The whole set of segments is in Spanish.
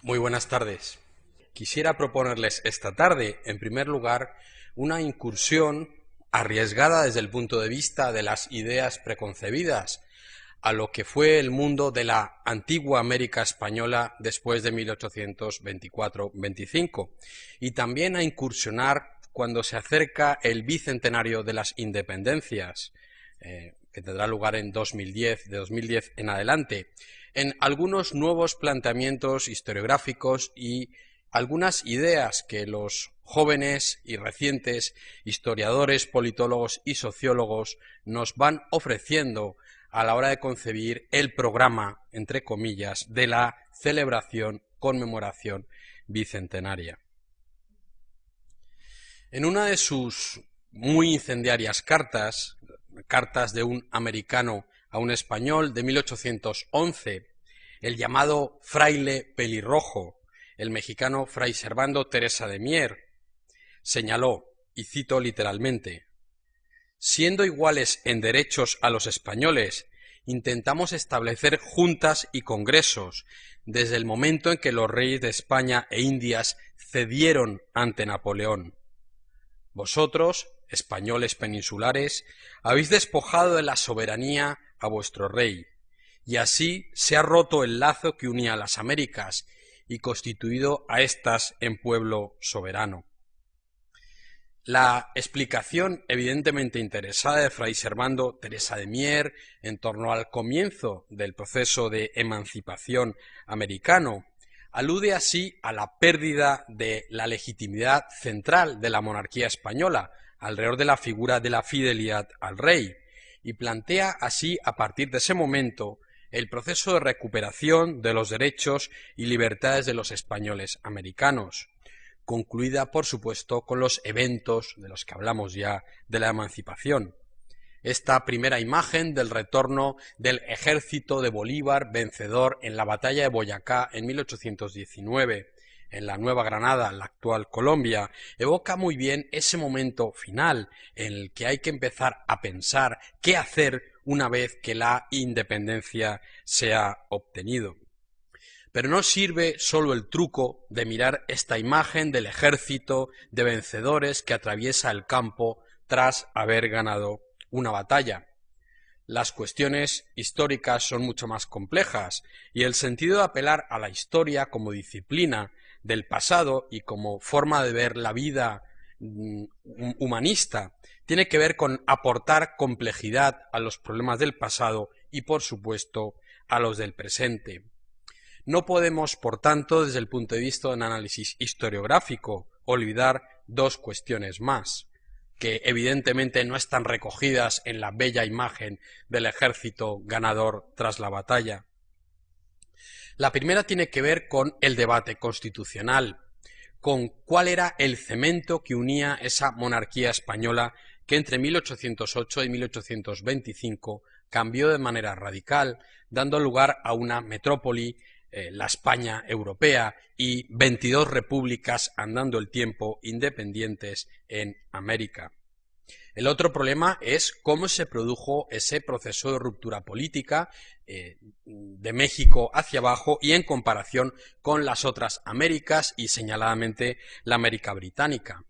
Muy buenas tardes. Quisiera proponerles esta tarde, en primer lugar, una incursión arriesgada desde el punto de vista de las ideas preconcebidas a lo que fue el mundo de la antigua América española después de 1824-25 y también a incursionar cuando se acerca el bicentenario de las independencias, que tendrá lugar en 2010, de 2010 en adelante, en algunos nuevos planteamientos historiográficos y algunas ideas que los jóvenes y recientes historiadores, politólogos y sociólogos nos van ofreciendo a la hora de concebir el programa, entre comillas, de la celebración, conmemoración bicentenaria. En una de sus muy incendiarias cartas de un americano a un español de 1811, el llamado fraile pelirrojo, el mexicano fray Servando Teresa de Mier, señaló, y cito literalmente: «Siendo iguales en derechos a los españoles, intentamos establecer juntas y congresos desde el momento en que los reyes de España e Indias cedieron ante Napoleón. Vosotros, españoles peninsulares, habéis despojado de la soberanía a vuestro rey, y así se ha roto el lazo que unía a las Américas y constituido a éstas en pueblo soberano». La explicación evidentemente interesada de fray Servando Teresa de Mier en torno al comienzo del proceso de emancipación americano alude así a la pérdida de la legitimidad central de la monarquía española alrededor de la figura de la fidelidad al rey y plantea así a partir de ese momento el proceso de recuperación de los derechos y libertades de los españoles americanos, concluida, por supuesto, con los eventos de los que hablamos ya de la emancipación. Esta primera imagen del retorno del ejército de Bolívar vencedor en la batalla de Boyacá en 1819, en la Nueva Granada, la actual Colombia, evoca muy bien ese momento final en el que hay que empezar a pensar qué hacer una vez que la independencia se ha obtenido. Pero no sirve solo el truco de mirar esta imagen del ejército de vencedores que atraviesa el campo tras haber ganado una batalla. Las cuestiones históricas son mucho más complejas y el sentido de apelar a la historia como disciplina del pasado y como forma de ver la vida humanista tiene que ver con aportar complejidad a los problemas del pasado y, por supuesto, a los del presente. No podemos, por tanto, desde el punto de vista de un análisis historiográfico, olvidar dos cuestiones más, que evidentemente no están recogidas en la bella imagen del ejército ganador tras la batalla. La primera tiene que ver con el debate constitucional, con cuál era el cemento que unía esa monarquía española que entre 1808 y 1825 cambió de manera radical, dando lugar a una metrópoli, la España europea, y 22 repúblicas andando el tiempo independientes en América. El otro problema es cómo se produjo ese proceso de ruptura política de México hacia abajo y en comparación con las otras Américas y señaladamente la América británica.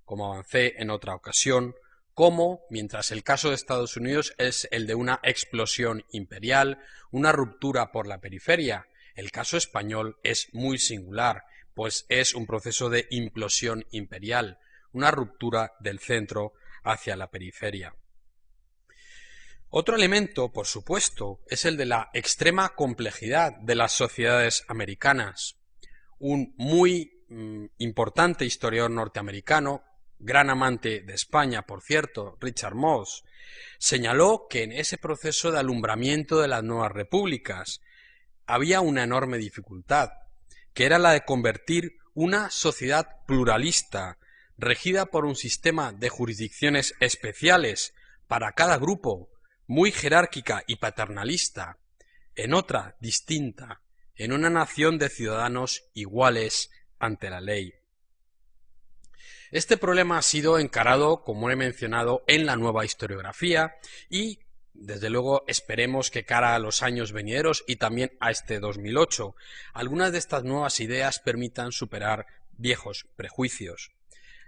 Como avancé en otra ocasión, cómo, mientras el caso de Estados Unidos es el de una explosión imperial, una ruptura por la periferia, el caso español es muy singular, pues es un proceso de implosión imperial, una ruptura del centro hacia la periferia. Otro elemento, por supuesto, es el de la extrema complejidad de las sociedades americanas. Un muy importante historiador norteamericano, gran amante de España, por cierto, Richard Moss, señaló que en ese proceso de alumbramiento de las nuevas repúblicas había una enorme dificultad, que era la de convertir una sociedad pluralista, regida por un sistema de jurisdicciones especiales para cada grupo, muy jerárquica y paternalista, en otra distinta, en una nación de ciudadanos iguales ante la ley. Este problema ha sido encarado, como he mencionado, en la nueva historiografía y Desde luego esperemos que cara a los años venideros y también a este 2008, algunas de estas nuevas ideas permitan superar viejos prejuicios.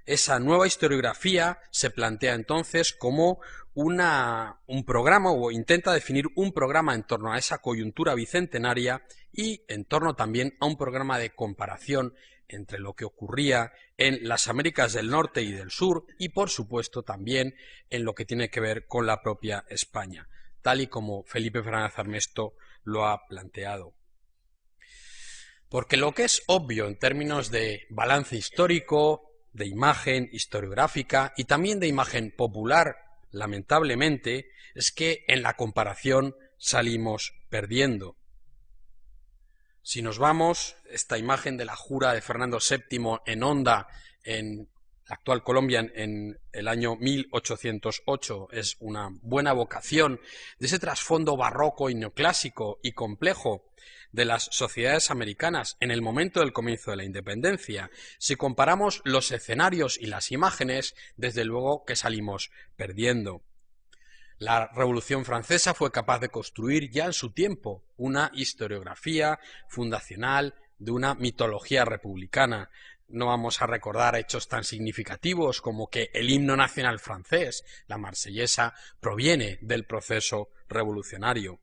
Esa nueva historiografía se plantea entonces como un programa, o intenta definir un programa en torno a esa coyuntura bicentenaria y en torno también a un programa de comparación entre lo que ocurría en las Américas del Norte y del Sur y, por supuesto, también en lo que tiene que ver con la propia España, tal y como Felipe Fernández Armesto lo ha planteado. Porque lo que es obvio en términos de balance histórico, de imagen historiográfica y también de imagen popular, lamentablemente, es que en la comparación salimos perdiendo. Si nos vamos, esta imagen de la jura de Fernando VII en Honda, en la actual Colombia, en el año 1808, es una buena evocación de ese trasfondo barroco y neoclásico y complejo de las sociedades americanas en el momento del comienzo de la independencia. Si comparamos los escenarios y las imágenes, desde luego que salimos perdiendo. La Revolución Francesa fue capaz de construir ya en su tiempo una historiografía fundacional de una mitología republicana. No vamos a recordar hechos tan significativos como que el himno nacional francés, la Marsellesa, proviene del proceso revolucionario.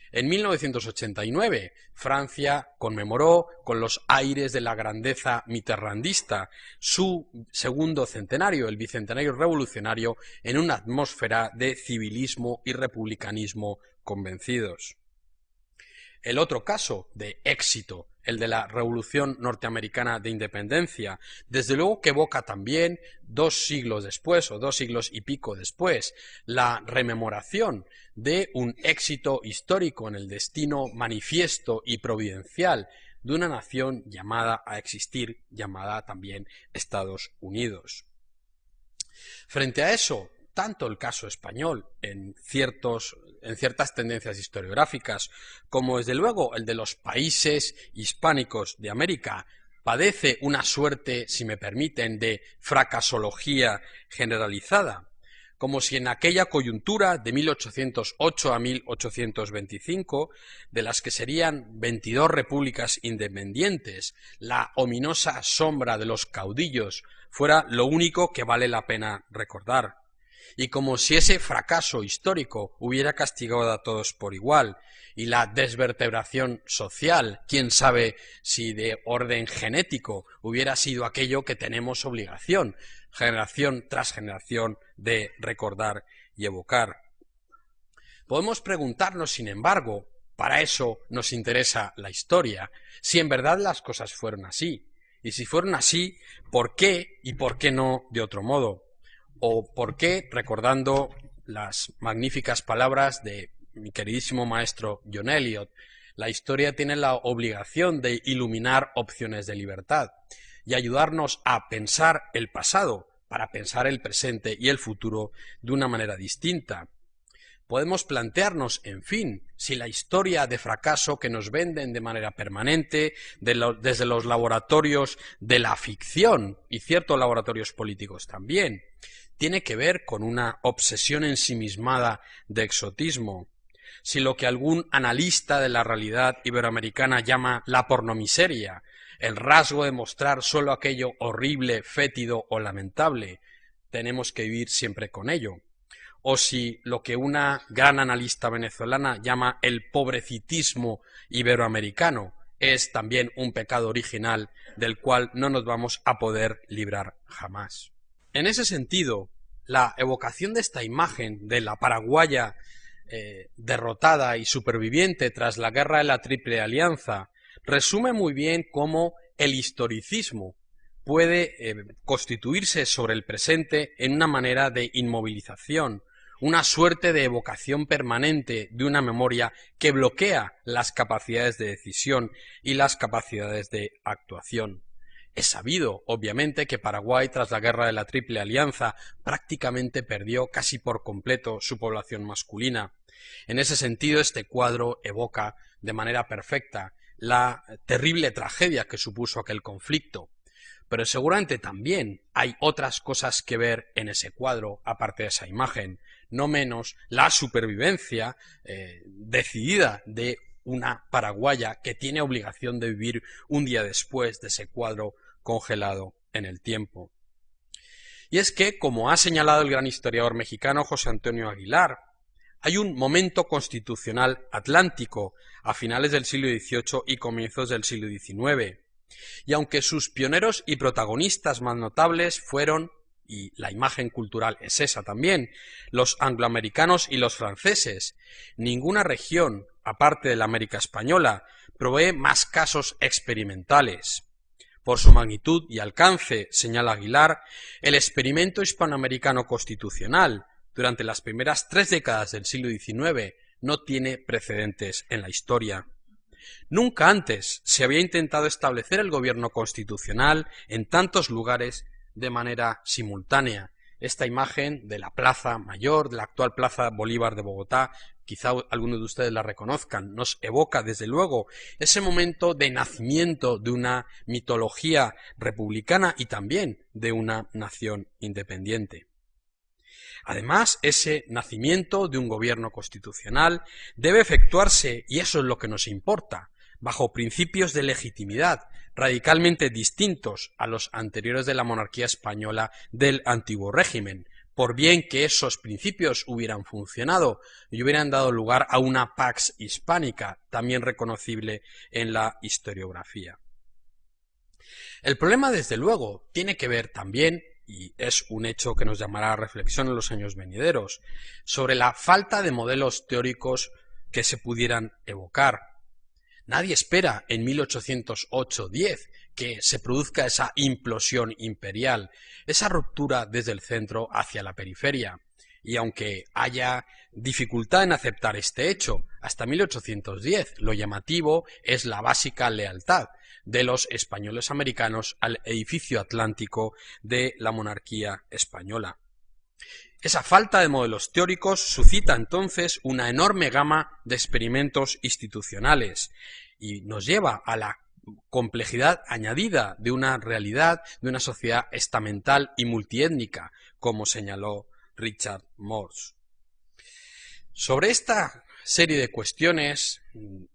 En 1989, Francia conmemoró con los aires de la grandeza mitterrandista su segundo centenario, el bicentenario revolucionario, en una atmósfera de civilismo y republicanismo convencidos. El otro caso de éxito, el de la Revolución Norteamericana de Independencia, desde luego que evoca también 2 siglos después, o 2 siglos y pico después, la rememoración de un éxito histórico en el destino manifiesto y providencial de una nación llamada a existir, llamada también Estados Unidos. Frente a eso, tanto el caso español en ciertas tendencias historiográficas, como desde luego el de los países hispánicos de América, padece una suerte, si me permiten, de fracasología generalizada, como si en aquella coyuntura de 1808 a 1825, de las que serían 22 repúblicas independientes, la ominosa sombra de los caudillos fuera lo único que vale la pena recordar. Y como si ese fracaso histórico hubiera castigado a todos por igual, y la desvertebración social, quién sabe si de orden genético, hubiera sido aquello que tenemos obligación, generación tras generación, de recordar y evocar. Podemos preguntarnos, sin embargo, para eso nos interesa la historia, si en verdad las cosas fueron así, y si fueron así, ¿por qué y por qué no de otro modo? O por qué, recordando las magníficas palabras de mi queridísimo maestro John Eliot, la historia tiene la obligación de iluminar opciones de libertad y ayudarnos a pensar el pasado para pensar el presente y el futuro de una manera distinta. Podemos plantearnos, en fin, si la historia de fracaso que nos venden de manera permanente desde los laboratorios de la ficción y ciertos laboratorios políticos también, tiene que ver con una obsesión ensimismada de exotismo, si lo que algún analista de la realidad iberoamericana llama la pornomiseria, el rasgo de mostrar solo aquello horrible, fétido o lamentable, tenemos que vivir siempre con ello, o si lo que una gran analista venezolana llama el pobrecitismo iberoamericano es también un pecado original del cual no nos vamos a poder librar jamás. En ese sentido, la evocación de esta imagen de la paraguaya derrotada y superviviente tras la guerra de la Triple Alianza resume muy bien cómo el historicismo puede constituirse sobre el presente en una manera de inmovilización, una suerte de evocación permanente de una memoria que bloquea las capacidades de decisión y las capacidades de actuación. Es sabido, obviamente, que Paraguay, tras la guerra de la Triple Alianza, prácticamente perdió casi por completo su población masculina. En ese sentido, este cuadro evoca de manera perfecta la terrible tragedia que supuso aquel conflicto. pero seguramente también hay otras cosas que ver en ese cuadro, aparte de esa imagen, no menos la supervivencia decidida de una paraguaya que tiene obligación de vivir un día después de ese cuadro congelado en el tiempo. Y es que, como ha señalado el gran historiador mexicano José Antonio Aguilar, hay un momento constitucional atlántico a finales del siglo XVIII y comienzos del siglo XIX, y aunque sus pioneros y protagonistas más notables fueron, y la imagen cultural es esa también, los angloamericanos y los franceses, ninguna región, aparte de la América española, provee más casos experimentales. Por su magnitud y alcance, señala Aguilar, el experimento hispanoamericano constitucional durante las primeras 3 décadas del siglo XIX no tiene precedentes en la historia. Nunca antes se había intentado establecer el gobierno constitucional en tantos lugares de manera simultánea. Esta imagen de la Plaza Mayor, de la actual Plaza Bolívar de Bogotá, quizá algunos de ustedes la reconozcan, nos evoca desde luego ese momento de nacimiento de una mitología republicana y también de una nación independiente. Además, ese nacimiento de un gobierno constitucional debe efectuarse, y eso es lo que nos importa, bajo principios de legitimidad radicalmente distintos a los anteriores de la monarquía española del antiguo régimen, por bien que esos principios hubieran funcionado y hubieran dado lugar a una pax hispánica, también reconocible en la historiografía. El problema, desde luego, tiene que ver también, y es un hecho que nos llamará a reflexión en los años venideros, sobre la falta de modelos teóricos que se pudieran evocar. Nadie espera en 1808-10 que se produzca esa implosión imperial, esa ruptura desde el centro hacia la periferia. Y aunque haya dificultad en aceptar este hecho, hasta 1810 lo llamativo es la básica lealtad de los españoles americanos al edificio atlántico de la monarquía española. Esa falta de modelos teóricos suscita entonces una enorme gama de experimentos institucionales y nos lleva a la complejidad añadida de una realidad, de una sociedad estamental y multiétnica, como señaló Richard Morse. Sobre esta serie de cuestiones,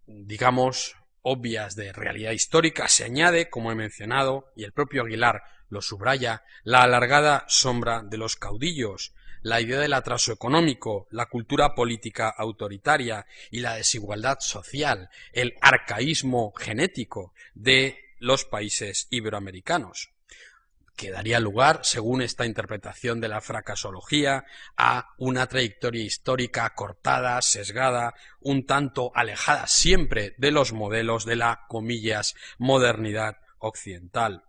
digamos, obvias de realidad histórica, se añade, como he mencionado, y el propio Aguilar lo subraya, la alargada sombra de los caudillos, la idea del atraso económico, la cultura política autoritaria y la desigualdad social, el arcaísmo genético de los países iberoamericanos, que daría lugar, según esta interpretación de la fracasología, a una trayectoria histórica cortada, sesgada, un tanto alejada siempre de los modelos de la, comillas, modernidad occidental.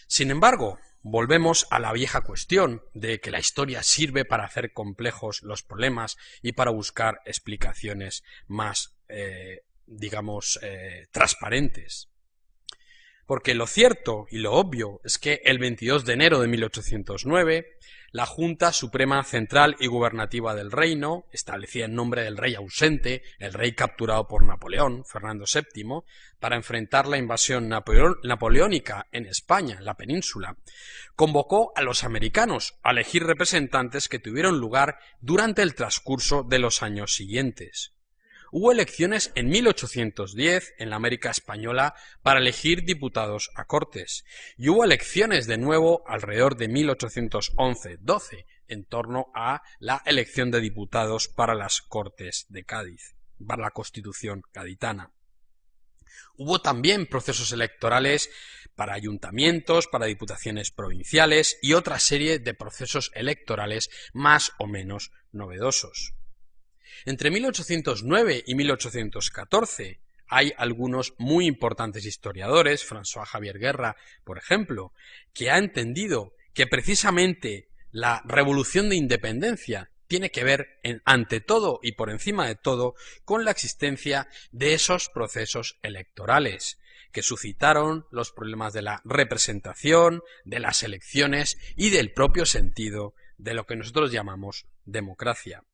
Sin embargo, volvemos a la vieja cuestión de que la historia sirve para hacer complejos los problemas y para buscar explicaciones más, transparentes. Porque lo cierto y lo obvio es que el 22 de enero de 1809, la Junta Suprema Central y Gubernativa del Reino, establecida en nombre del rey ausente, el rey capturado por Napoleón, Fernando VII, para enfrentar la invasión napoleónica en España, en la península, convocó a los americanos a elegir representantes que tuvieron lugar durante el transcurso de los años siguientes. Hubo elecciones en 1810 en la América española para elegir diputados a Cortes y hubo elecciones de nuevo alrededor de 1811-12 en torno a la elección de diputados para las Cortes de Cádiz, para la Constitución gaditana. Hubo también procesos electorales para ayuntamientos, para diputaciones provinciales y otra serie de procesos electorales más o menos novedosos. Entre 1809 y 1814 hay algunos muy importantes historiadores, François Javier Guerra, por ejemplo, que ha entendido que precisamente la revolución de independencia tiene que ver, ante todo y por encima de todo, con la existencia de esos procesos electorales que suscitaron los problemas de la representación, de las elecciones y del propio sentido de lo que nosotros llamamos democracia.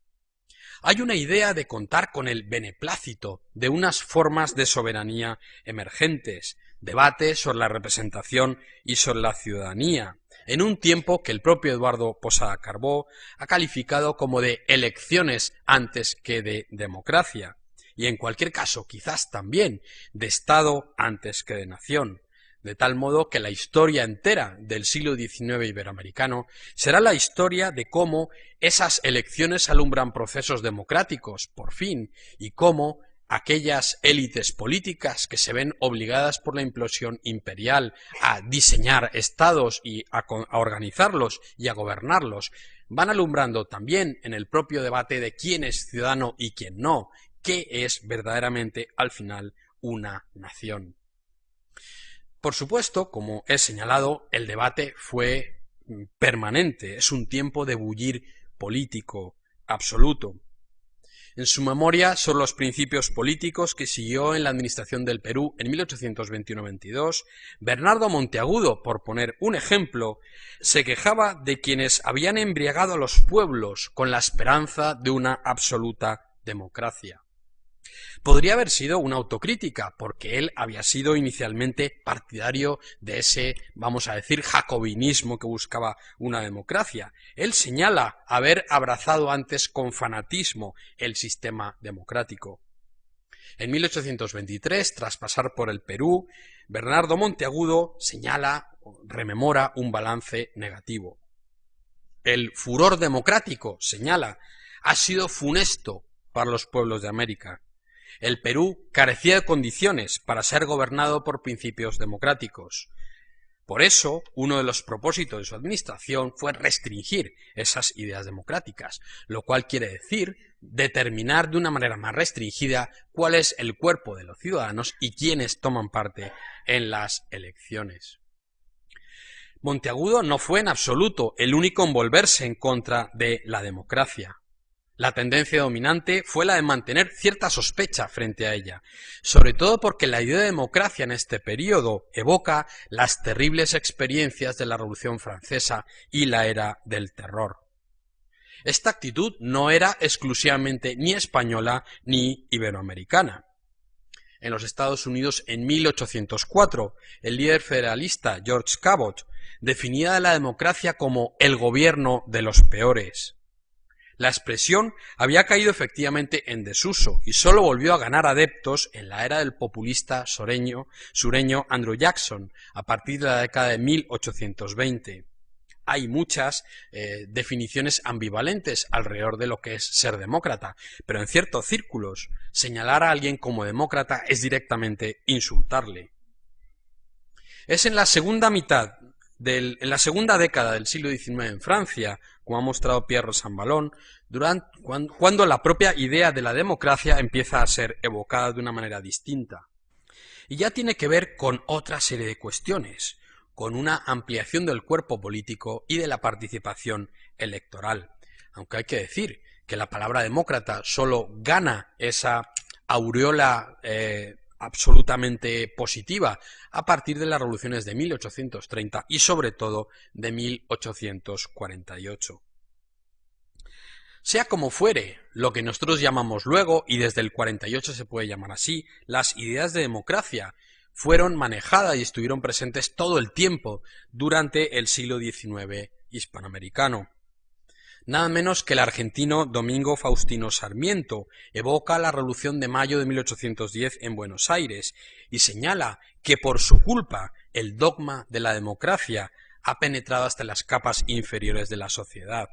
Hay una idea de contar con el beneplácito de unas formas de soberanía emergentes, debate sobre la representación y sobre la ciudadanía, en un tiempo que el propio Eduardo Posada Carbó ha calificado como de elecciones antes que de democracia, y en cualquier caso quizás también de Estado antes que de nación, de tal modo que la historia entera del siglo XIX iberoamericano será la historia de cómo esas elecciones alumbran procesos democráticos, por fin, y cómo aquellas élites políticas que se ven obligadas por la implosión imperial a diseñar estados y a organizarlos y a gobernarlos, van alumbrando también en el propio debate de quién es ciudadano y quién no, qué es verdaderamente al final una nación. Por supuesto, como he señalado, el debate fue permanente, es un tiempo de bullir político absoluto. En su memoria sobre los principios políticos que siguió en la administración del Perú en 1821-22, Bernardo Monteagudo, por poner un ejemplo, se quejaba de quienes habían embriagado a los pueblos con la esperanza de una absoluta democracia. Podría haber sido una autocrítica, porque él había sido inicialmente partidario de ese, vamos a decir, jacobinismo que buscaba una democracia. Él señala haber abrazado antes con fanatismo el sistema democrático. En 1823, tras pasar por el Perú, Bernardo Monteagudo rememora un balance negativo. El furor democrático, señala, ha sido funesto para los pueblos de América. El Perú carecía de condiciones para ser gobernado por principios democráticos. Por eso, uno de los propósitos de su administración fue restringir esas ideas democráticas, lo cual quiere decir determinar de una manera más restringida cuál es el cuerpo de los ciudadanos y quiénes toman parte en las elecciones. Monteagudo no fue en absoluto el único en volverse en contra de la democracia. La tendencia dominante fue la de mantener cierta sospecha frente a ella, sobre todo porque la idea de democracia en este periodo evoca las terribles experiencias de la Revolución Francesa y la era del terror. Esta actitud no era exclusivamente ni española ni iberoamericana. En los Estados Unidos, en 1804, el líder federalista George Cabot definía a la democracia como el gobierno de los peores. La expresión había caído efectivamente en desuso y solo volvió a ganar adeptos en la era del populista sureño Andrew Jackson, a partir de la década de 1820. Hay muchas definiciones ambivalentes alrededor de lo que es ser demócrata, pero en ciertos círculos señalar a alguien como demócrata es directamente insultarle. Es en la segunda década del siglo XIX en Francia, como ha mostrado Pierre Rosanvallon, cuando la propia idea de la democracia empieza a ser evocada de una manera distinta. Y ya tiene que ver con otra serie de cuestiones, con una ampliación del cuerpo político y de la participación electoral. Aunque hay que decir que la palabra demócrata solo gana esa aureola absolutamente positiva a partir de las revoluciones de 1830 y sobre todo de 1848. Sea como fuere, lo que nosotros llamamos luego, y desde el 48 se puede llamar así, las ideas de democracia, fueron manejadas y estuvieron presentes todo el tiempo durante el siglo XIX hispanoamericano. Nada menos que el argentino Domingo Faustino Sarmiento evoca la Revolución de Mayo de 1810 en Buenos Aires y señala que por su culpa el dogma de la democracia ha penetrado hasta las capas inferiores de la sociedad.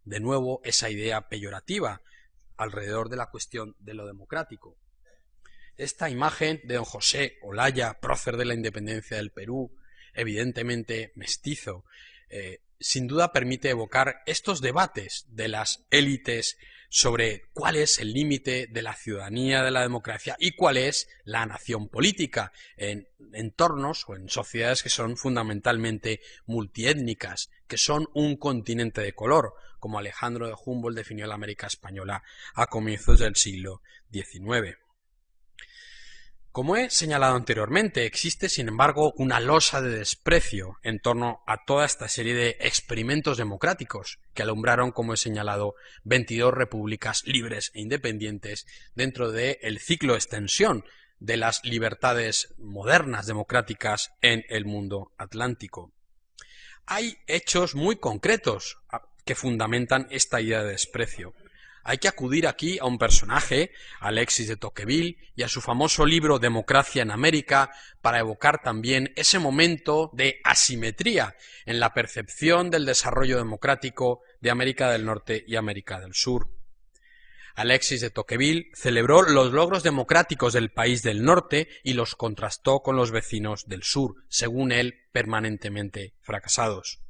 De nuevo, esa idea peyorativa alrededor de la cuestión de lo democrático. Esta imagen de don José Olaya, prócer de la independencia del Perú, evidentemente mestizo, sin duda permite evocar estos debates de las élites sobre cuál es el límite de la ciudadanía de la democracia y cuál es la nación política en entornos o en sociedades que son fundamentalmente multiétnicas, que son un continente de color, como Alejandro de Humboldt definió la América española a comienzos del siglo XIX. Como he señalado anteriormente, existe sin embargo una losa de desprecio en torno a toda esta serie de experimentos democráticos que alumbraron, como he señalado, 22 repúblicas libres e independientes dentro del ciclo de extensión de las libertades modernas democráticas en el mundo atlántico. Hay hechos muy concretos que fundamentan esta idea de desprecio. Hay que acudir aquí a un personaje, Alexis de Tocqueville, y a su famoso libro Democracia en América, para evocar también ese momento de asimetría en la percepción del desarrollo democrático de América del Norte y América del Sur. Alexis de Tocqueville celebró los logros democráticos del país del norte y los contrastó con los vecinos del sur, según él, permanentemente fracasados.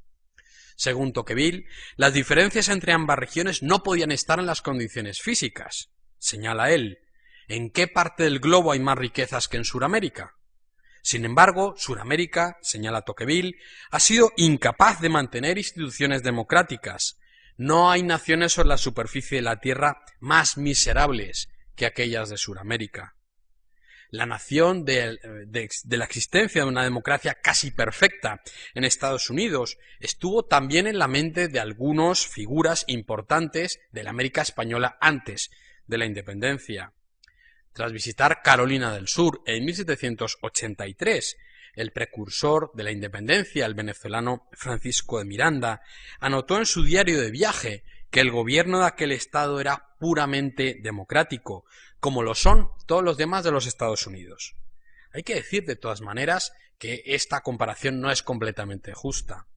Según Tocqueville, las diferencias entre ambas regiones no podían estar en las condiciones físicas. Señala él, ¿en qué parte del globo hay más riquezas que en Suramérica? Sin embargo, Suramérica, señala Tocqueville, ha sido incapaz de mantener instituciones democráticas. No hay naciones sobre la superficie de la Tierra más miserables que aquellas de Suramérica. La nación de la existencia de una democracia casi perfecta en Estados Unidos estuvo también en la mente de algunas figuras importantes de la América española antes de la independencia. Tras visitar Carolina del Sur en 1783, el precursor de la independencia, el venezolano Francisco de Miranda, anotó en su diario de viaje que el gobierno de aquel estado era puramente democrático, como lo son todos los demás de los Estados Unidos. Hay que decir de todas maneras que esta comparación no es completamente justa.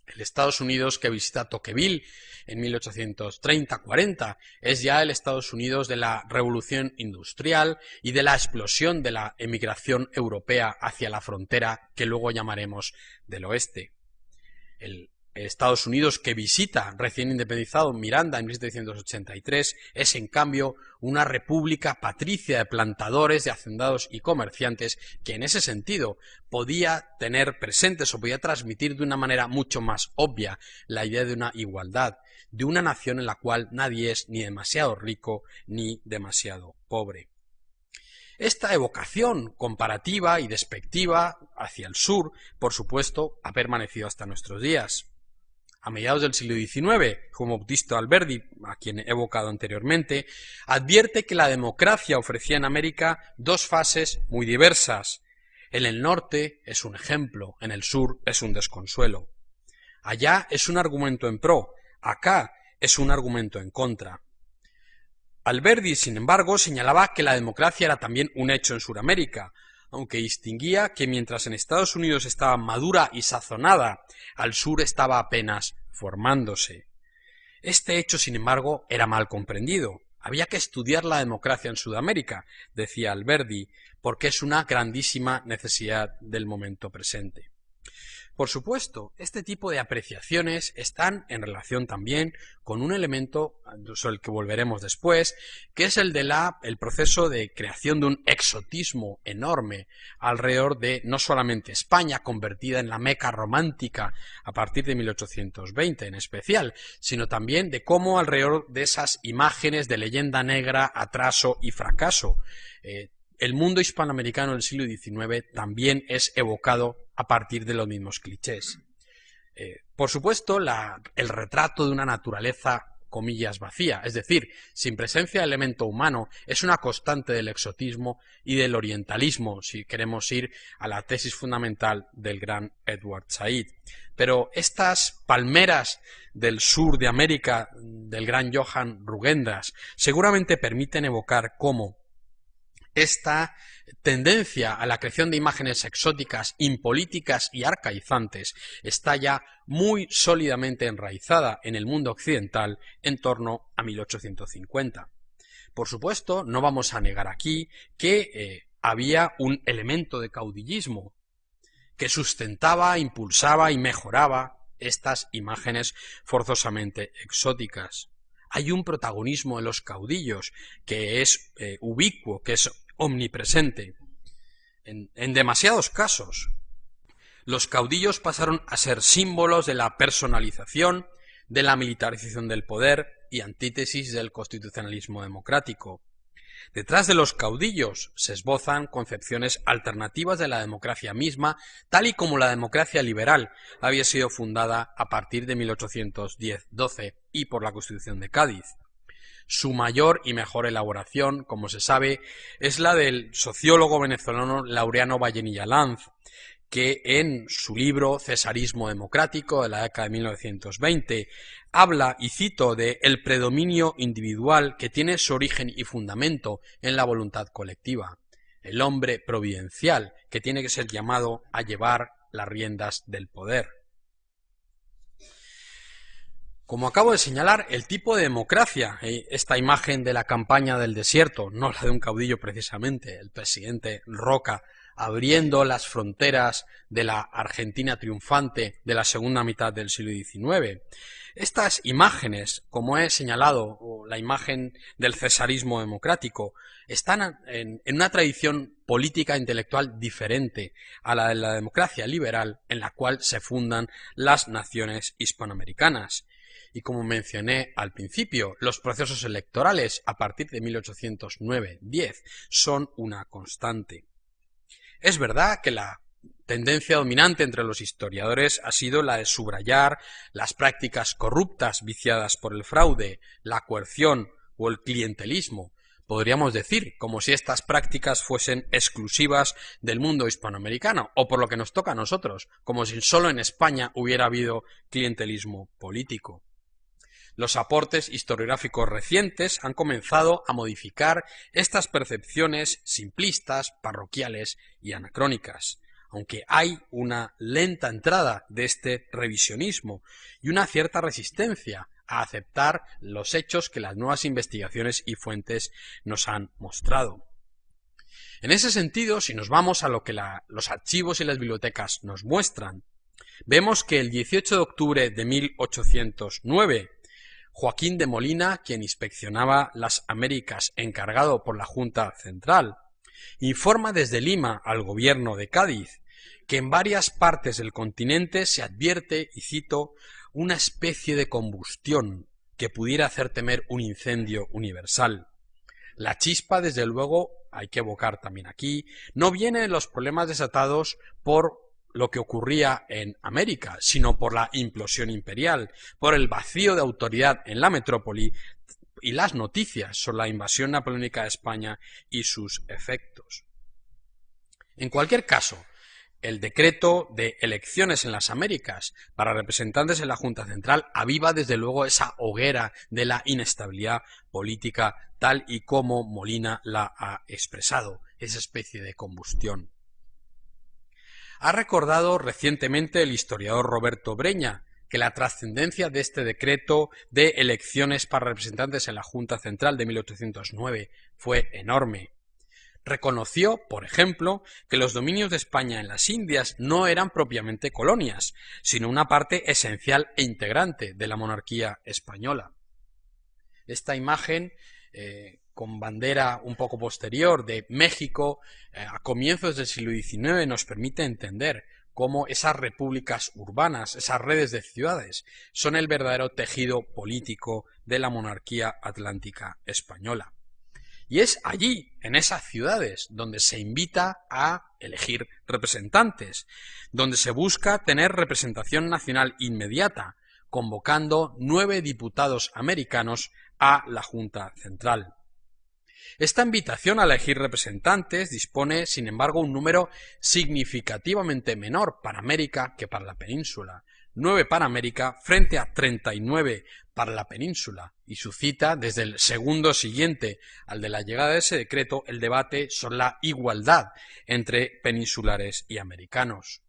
El Estados Unidos que visita Tocqueville en 1830-40 es ya el Estados Unidos de la Revolución Industrial y de la explosión de la emigración europea hacia la frontera que luego llamaremos del oeste. El Estados Unidos que visita recién independizado Miranda en 1783 es en cambio una república patricia de plantadores, de hacendados y comerciantes que en ese sentido podía tener presentes o podía transmitir de una manera mucho más obvia la idea de una igualdad, de una nación en la cual nadie es ni demasiado rico ni demasiado pobre. Esta evocación comparativa y despectiva hacia el sur, por supuesto, ha permanecido hasta nuestros días. A mediados del siglo XIX, Juan Bautista Alberdi, a quien he evocado anteriormente, advierte que la democracia ofrecía en América dos fases muy diversas. En el norte es un ejemplo, en el sur es un desconsuelo. Allá es un argumento en pro, acá es un argumento en contra. Alberdi, sin embargo, señalaba que la democracia era también un hecho en Sudamérica, aunque distinguía que mientras en Estados Unidos estaba madura y sazonada, al sur estaba apenas formándose. Este hecho, sin embargo, era mal comprendido. Había que estudiar la democracia en Sudamérica, decía Alberdi, porque es una grandísima necesidad del momento presente. Por supuesto, este tipo de apreciaciones están en relación también con un elemento sobre el que volveremos después, que es el proceso de creación de un exotismo enorme alrededor de no solamente España, convertida en la Meca romántica a partir de 1820 en especial, sino también de cómo alrededor de esas imágenes de leyenda negra, atraso y fracaso, el mundo hispanoamericano del siglo XIX también es evocado a partir de los mismos clichés. Por supuesto, el retrato de una naturaleza, comillas, vacía, es decir, sin presencia de elemento humano, es una constante del exotismo y del orientalismo, si queremos ir a la tesis fundamental del gran Edward Said. Pero estas palmeras del sur de América, del gran Johann Rugendas, seguramente permiten evocar cómo esta tendencia a la creación de imágenes exóticas, impolíticas y arcaizantes está ya muy sólidamente enraizada en el mundo occidental en torno a 1850. Por supuesto, no vamos a negar aquí que había un elemento de caudillismo que sustentaba, impulsaba y mejoraba estas imágenes forzosamente exóticas. Hay un protagonismo de los caudillos que es ubicuo, que es omnipresente. En demasiados casos, los caudillos pasaron a ser símbolos de la personalización, de la militarización del poder y antítesis del constitucionalismo democrático. Detrás de los caudillos se esbozan concepciones alternativas de la democracia misma, tal y como la democracia liberal había sido fundada a partir de 1810-12 y por la Constitución de Cádiz. Su mayor y mejor elaboración, como se sabe, es la del sociólogo venezolano Laureano Vallenilla Lanz, que en su libro Cesarismo democrático de la década de 1920 habla, y cito, de el predominio individual que tiene su origen y fundamento en la voluntad colectiva, el hombre providencial que tiene que ser llamado a llevar las riendas del poder. Como acabo de señalar, el tipo de democracia, esta imagen de la campaña del desierto, no la de un caudillo precisamente, el presidente Roca, abriendo las fronteras de la Argentina triunfante de la segunda mitad del siglo XIX. Estas imágenes, como he señalado, o la imagen del cesarismo democrático, están en una tradición política e intelectual diferente a la de la democracia liberal en la cual se fundan las naciones hispanoamericanas. Y como mencioné al principio, los procesos electorales a partir de 1809-10 son una constante. Es verdad que la tendencia dominante entre los historiadores ha sido la de subrayar las prácticas corruptas viciadas por el fraude, la coerción o el clientelismo. Podríamos decir, como si estas prácticas fuesen exclusivas del mundo hispanoamericano, o por lo que nos toca a nosotros, como si solo en España hubiera habido clientelismo político. Los aportes historiográficos recientes han comenzado a modificar estas percepciones simplistas, parroquiales y anacrónicas, aunque hay una lenta entrada de este revisionismo y una cierta resistencia a aceptar los hechos que las nuevas investigaciones y fuentes nos han mostrado. En ese sentido, si nos vamos a lo que los archivos y las bibliotecas nos muestran, vemos que el 18 de octubre de 1809, Joaquín de Molina, quien inspeccionaba las Américas encargado por la Junta Central, informa desde Lima al gobierno de Cádiz que en varias partes del continente se advierte, y cito, una especie de combustión que pudiera hacer temer un incendio universal. La chispa, desde luego, hay que evocar también aquí, no viene de los problemas desatados por lo que ocurría en América, sino por la implosión imperial, por el vacío de autoridad en la metrópoli y las noticias sobre la invasión napoleónica de España y sus efectos. En cualquier caso, el decreto de elecciones en las Américas para representantes en la Junta Central aviva desde luego esa hoguera de la inestabilidad política tal y como Molina la ha expresado, esa especie de combustión. Ha recordado recientemente el historiador Roberto Breña que la trascendencia de este decreto de elecciones para representantes en la Junta Central de 1809 fue enorme. Reconoció, por ejemplo, que los dominios de España en las Indias no eran propiamente colonias, sino una parte esencial e integrante de la monarquía española. Esta imagen con bandera un poco posterior de México a comienzos del siglo XIX nos permite entender cómo esas repúblicas urbanas, esas redes de ciudades, son el verdadero tejido político de la monarquía atlántica española. Y es allí, en esas ciudades, donde se invita a elegir representantes, donde se busca tener representación nacional inmediata, convocando 9 diputados americanos a la Junta Central. Esta invitación a elegir representantes dispone, sin embargo, un número significativamente menor para América que para la península, 9 para América frente a 39 para la península, y suscita desde el segundo siguiente al de la llegada de ese decreto el debate sobre la igualdad entre peninsulares y americanos.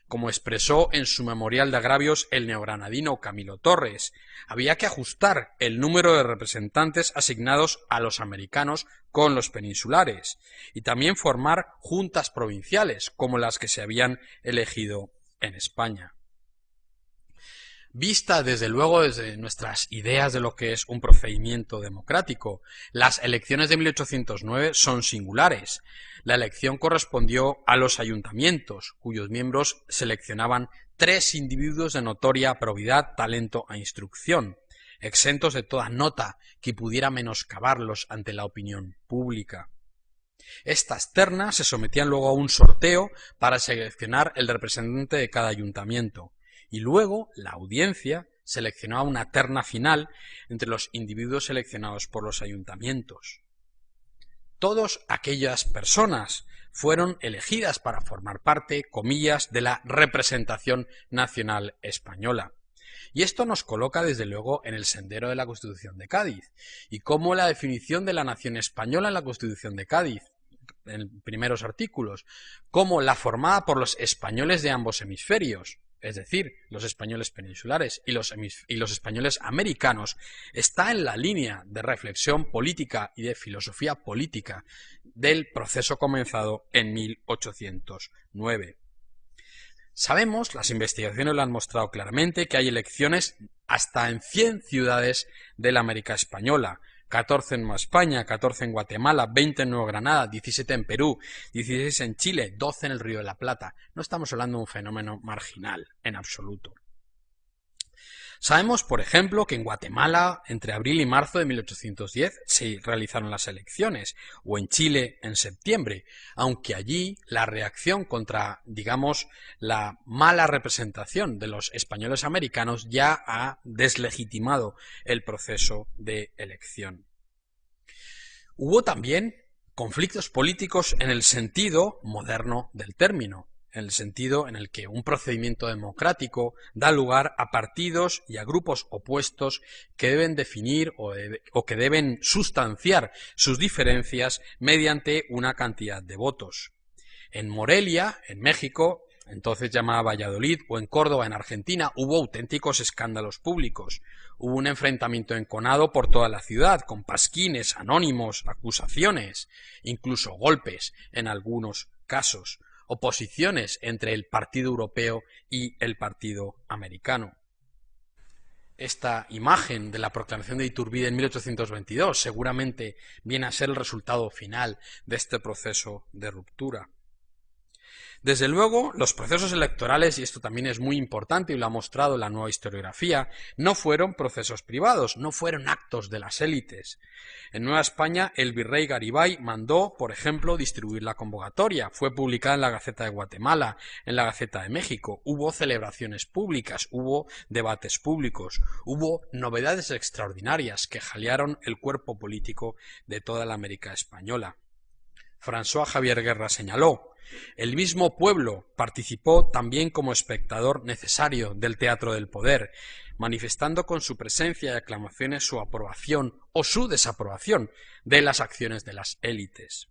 Como expresó en su memorial de agravios el neogranadino Camilo Torres, había que ajustar el número de representantes asignados a los americanos con los peninsulares, y también formar juntas provinciales como las que se habían elegido en España. Vista desde luego desde nuestras ideas de lo que es un procedimiento democrático, las elecciones de 1809 son singulares. La elección correspondió a los ayuntamientos, cuyos miembros seleccionaban 3 individuos de notoria probidad, talento e instrucción, exentos de toda nota que pudiera menoscabarlos ante la opinión pública. Estas ternas se sometían luego a un sorteo para seleccionar el representante de cada ayuntamiento, y luego la audiencia, seleccionaba una terna final entre los individuos seleccionados por los ayuntamientos. Todas aquellas personas fueron elegidas para formar parte, comillas, de la representación nacional española. Y esto nos coloca desde luego en el sendero de la Constitución de Cádiz, y cómo la definición de la nación española en la Constitución de Cádiz, en primeros artículos, como la formada por los españoles de ambos hemisferios, es decir, los españoles peninsulares y los españoles americanos, está en la línea de reflexión política y de filosofía política del proceso comenzado en 1809. Sabemos, las investigaciones lo han mostrado claramente, que hay elecciones hasta en 100 ciudades de la América española, 14 en Nueva España, 14 en Guatemala, 20 en Nueva Granada, 17 en Perú, 16 en Chile, 12 en el Río de la Plata. No estamos hablando de un fenómeno marginal, en absoluto. Sabemos, por ejemplo, que en Guatemala, entre abril y marzo de 1810, se realizaron las elecciones, o en Chile en septiembre, aunque allí la reacción contra, digamos, la mala representación de los españoles americanos ya ha deslegitimado el proceso de elección. Hubo también conflictos políticos en el sentido moderno del término, en el sentido en el que un procedimiento democrático da lugar a partidos y a grupos opuestos que deben definir o que deben sustanciar sus diferencias mediante una cantidad de votos. En Morelia, en México, entonces llamada Valladolid, o en Córdoba, en Argentina, hubo auténticos escándalos públicos. Hubo un enfrentamiento enconado por toda la ciudad, con pasquines, anónimos, acusaciones, incluso golpes en algunos casos. Oposiciones entre el Partido Europeo y el Partido Americano. Esta imagen de la proclamación de Iturbide en 1822 seguramente viene a ser el resultado final de este proceso de ruptura. Desde luego, los procesos electorales, y esto también es muy importante y lo ha mostrado la nueva historiografía, no fueron procesos privados, no fueron actos de las élites. En Nueva España, el virrey Garibay mandó, por ejemplo, distribuir la convocatoria. Fue publicada en la Gaceta de Guatemala, en la Gaceta de México. Hubo celebraciones públicas, hubo debates públicos, hubo novedades extraordinarias que jalearon el cuerpo político de toda la América española. François Javier Guerra señaló: el mismo pueblo participó también como espectador necesario del teatro del poder, manifestando con su presencia y aclamaciones su aprobación o su desaprobación de las acciones de las élites.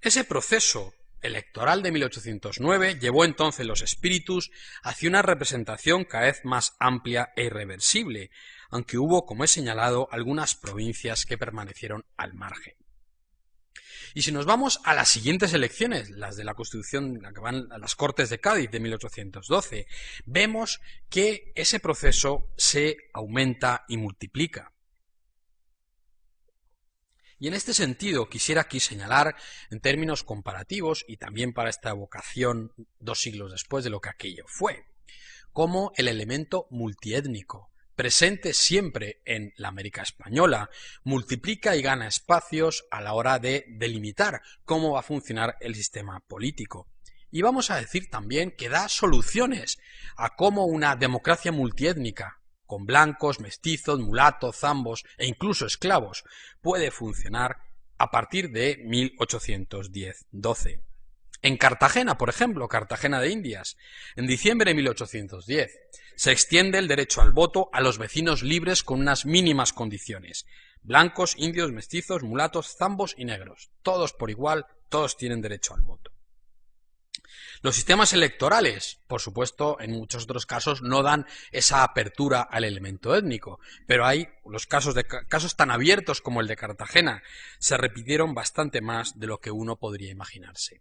Ese proceso electoral de 1809 llevó entonces los espíritus hacia una representación cada vez más amplia e irreversible, aunque hubo, como he señalado, algunas provincias que permanecieron al margen. Y si nos vamos a las siguientes elecciones, las de la Constitución, las que van a las Cortes de Cádiz de 1812, vemos que ese proceso se aumenta y multiplica. Y en este sentido quisiera aquí señalar, en términos comparativos, y también para esta evocación 2 siglos después de lo que aquello fue, como el elemento multiétnico, presente siempre en la América española, multiplica y gana espacios a la hora de delimitar cómo va a funcionar el sistema político. Y vamos a decir también que da soluciones a cómo una democracia multiétnica, con blancos, mestizos, mulatos, zambos e incluso esclavos, puede funcionar a partir de 1810-12. En Cartagena, por ejemplo, Cartagena de Indias, en diciembre de 1810, se extiende el derecho al voto a los vecinos libres con unas mínimas condiciones: blancos, indios, mestizos, mulatos, zambos y negros. Todos por igual, todos tienen derecho al voto. Los sistemas electorales, por supuesto, en muchos otros casos no dan esa apertura al elemento étnico, pero hay los casos tan abiertos como el de Cartagena, se repitieron bastante más de lo que uno podría imaginarse.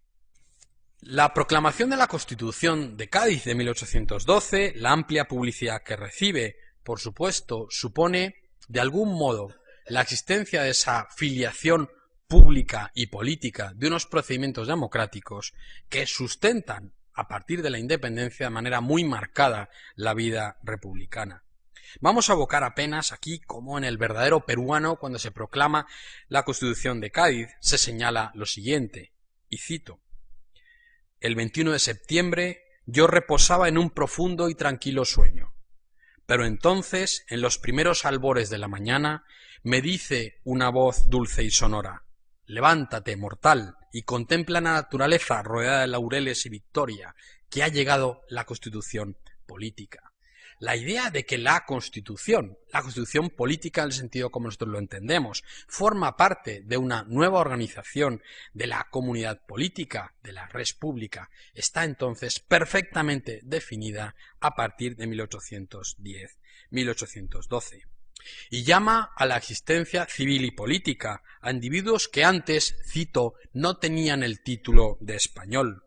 La proclamación de la Constitución de Cádiz de 1812, la amplia publicidad que recibe, por supuesto, supone, de algún modo, la existencia de esa filiación pública y política de unos procedimientos democráticos que sustentan, a partir de la independencia, de manera muy marcada, la vida republicana. Vamos a evocar apenas aquí cómo en el verdadero peruano, cuando se proclama la Constitución de Cádiz, se señala lo siguiente, y cito: el 21 de septiembre yo reposaba en un profundo y tranquilo sueño. Pero entonces, en los primeros albores de la mañana, me dice una voz dulce y sonora: levántate, mortal, y contempla la naturaleza rodeada de laureles y victoria, que ha llegado la Constitución política. La idea de que la Constitución política en el sentido como nosotros lo entendemos, forma parte de una nueva organización de la comunidad política, de la res pública, está entonces perfectamente definida a partir de 1810-1812. Y llama a la existencia civil y política a individuos que antes, cito, no tenían el título de español.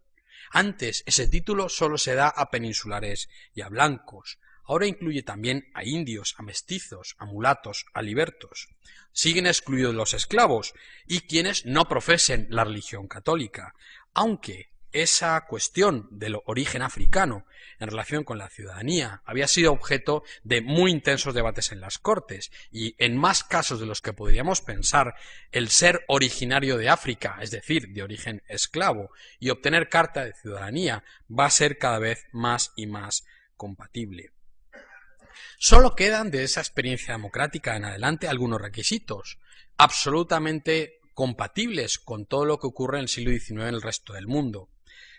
Antes ese título solo se da a peninsulares y a blancos. Ahora incluye también a indios, a mestizos, a mulatos, a libertos. Siguen excluidos los esclavos y quienes no profesen la religión católica, aunque esa cuestión del origen africano en relación con la ciudadanía había sido objeto de muy intensos debates en las Cortes, y en más casos de los que podríamos pensar, el ser originario de África, es decir, de origen esclavo, y obtener carta de ciudadanía va a ser cada vez más y más compatible. Solo quedan de esa experiencia democrática en adelante algunos requisitos absolutamente compatibles con todo lo que ocurre en el siglo XIX en el resto del mundo: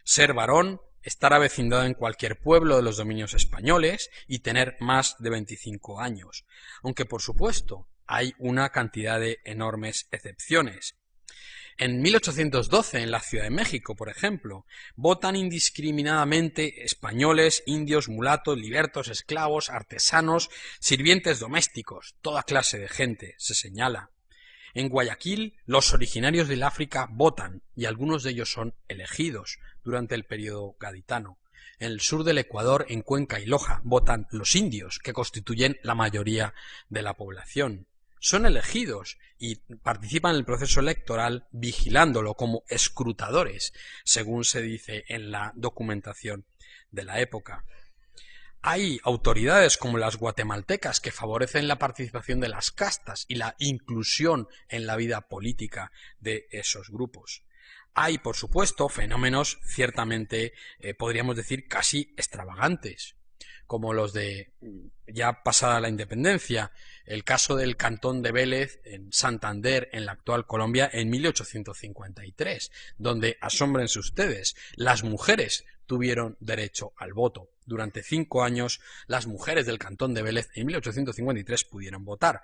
ser varón, estar avecindado en cualquier pueblo de los dominios españoles y tener más de 25 años, aunque por supuesto hay una cantidad de enormes excepciones. En 1812, en la Ciudad de México, por ejemplo, votan indiscriminadamente españoles, indios, mulatos, libertos, esclavos, artesanos, sirvientes domésticos, toda clase de gente, se señala. En Guayaquil, los originarios del África votan, y algunos de ellos son elegidos durante el periodo gaditano. En el sur del Ecuador, en Cuenca y Loja, votan los indios, que constituyen la mayoría de la población. Son elegidos y participan en el proceso electoral vigilándolo como escrutadores, según se dice en la documentación de la época. Hay autoridades como las guatemaltecas que favorecen la participación de las castas y la inclusión en la vida política de esos grupos. Hay, por supuesto, fenómenos ciertamente, podríamos decir, casi extravagantes, como los de ya pasada la independencia, el caso del Cantón de Vélez en Santander, en la actual Colombia, en 1853, donde, asómbrense ustedes, las mujeres tuvieron derecho al voto. Durante 5 años, las mujeres del Cantón de Vélez en 1853 pudieron votar.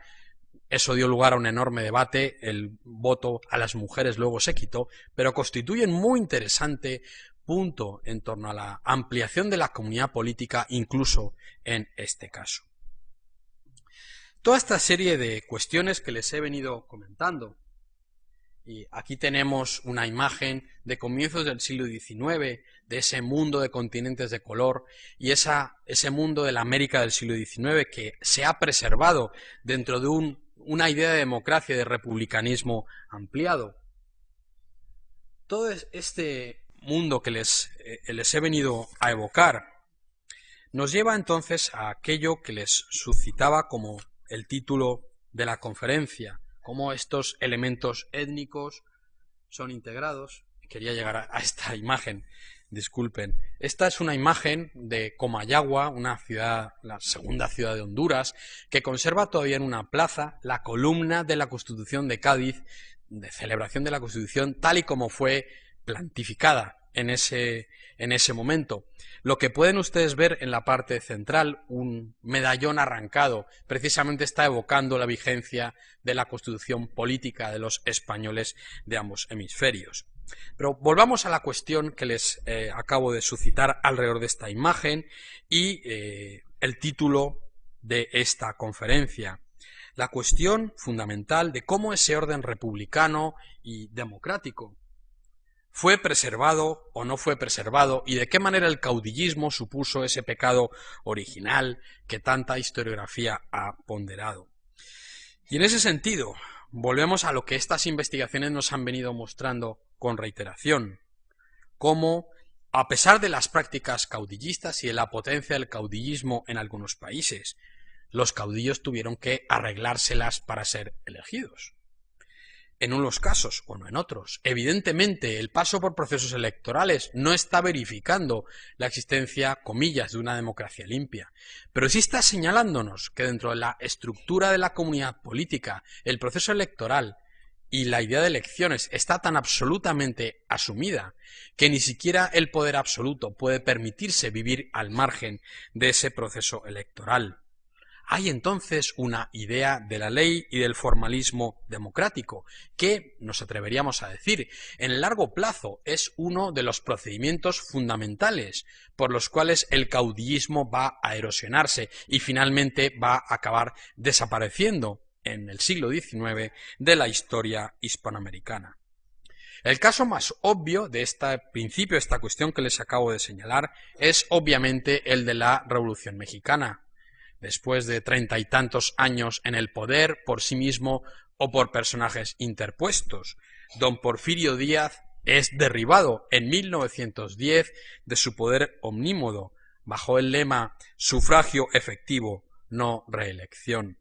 Eso dio lugar a un enorme debate, el voto a las mujeres luego se quitó, pero constituye un muy interesante punto en torno a la ampliación de la comunidad política, incluso en este caso. Toda esta serie de cuestiones que les he venido comentando, y aquí tenemos una imagen de comienzos del siglo XIX, de ese mundo de continentes de color y ese mundo de la América del siglo XIX que se ha preservado dentro de una idea de democracia y de republicanismo ampliado. Todo este mundo que les he venido a evocar nos lleva entonces a aquello que les suscitaba como el título de la conferencia: cómo estos elementos étnicos son integrados. Quería llegar a esta imagen, disculpen. Esta es una imagen de Comayagua, una ciudad, la segunda ciudad de Honduras, que conserva todavía en una plaza la columna de la Constitución de Cádiz, de celebración de la Constitución, tal y como fue plantificada en ese momento. Lo que pueden ustedes ver en la parte central, un medallón arrancado, precisamente está evocando la vigencia de la Constitución política de los españoles de ambos hemisferios. Pero volvamos a la cuestión que les acabo de suscitar alrededor de esta imagen y el título de esta conferencia: la cuestión fundamental de cómo ese orden republicano y democrático ¿fue preservado o no fue preservado? ¿Y de qué manera el caudillismo supuso ese pecado original que tanta historiografía ha ponderado? Y en ese sentido, volvemos a lo que estas investigaciones nos han venido mostrando con reiteración: cómo, a pesar de las prácticas caudillistas y de la potencia del caudillismo en algunos países, los caudillos tuvieron que arreglárselas para ser elegidos. en unos casos o no en otros. Evidentemente, el paso por procesos electorales no está verificando la existencia, comillas, de una democracia limpia, pero sí está señalándonos que dentro de la estructura de la comunidad política, el proceso electoral y la idea de elecciones está tan absolutamente asumida que ni siquiera el poder absoluto puede permitirse vivir al margen de ese proceso electoral. Hay entonces una idea de la ley y del formalismo democrático que, nos atreveríamos a decir, en el largo plazo es uno de los procedimientos fundamentales por los cuales el caudillismo va a erosionarse y finalmente va a acabar desapareciendo en el siglo XIX de la historia hispanoamericana. El caso más obvio de este principio, esta cuestión que les acabo de señalar, es obviamente el de la Revolución Mexicana. Después de 30 y tantos años en el poder por sí mismo o por personajes interpuestos, don Porfirio Díaz es derribado en 1910 de su poder omnímodo bajo el lema sufragio efectivo, no reelección.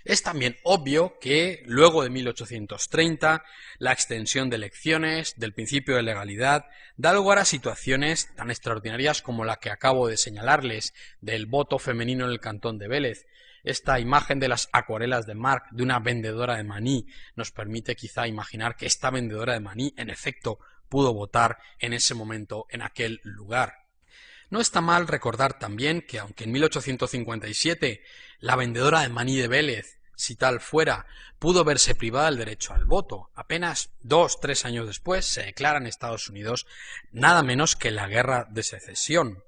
Es también obvio que, luego de 1830, la extensión de elecciones, del principio de legalidad, da lugar a situaciones tan extraordinarias como la que acabo de señalarles, del voto femenino en el cantón de Vélez. Esta imagen de las acuarelas de Marc de una vendedora de maní nos permite quizá imaginar que esta vendedora de maní, en efecto, pudo votar en ese momento, en aquel lugar. No está mal recordar también que, aunque en 1857 la vendedora de maní de Vélez, si tal fuera, pudo verse privada del derecho al voto, apenas 2-3 años después se declara en Estados Unidos nada menos que la Guerra de Secesión,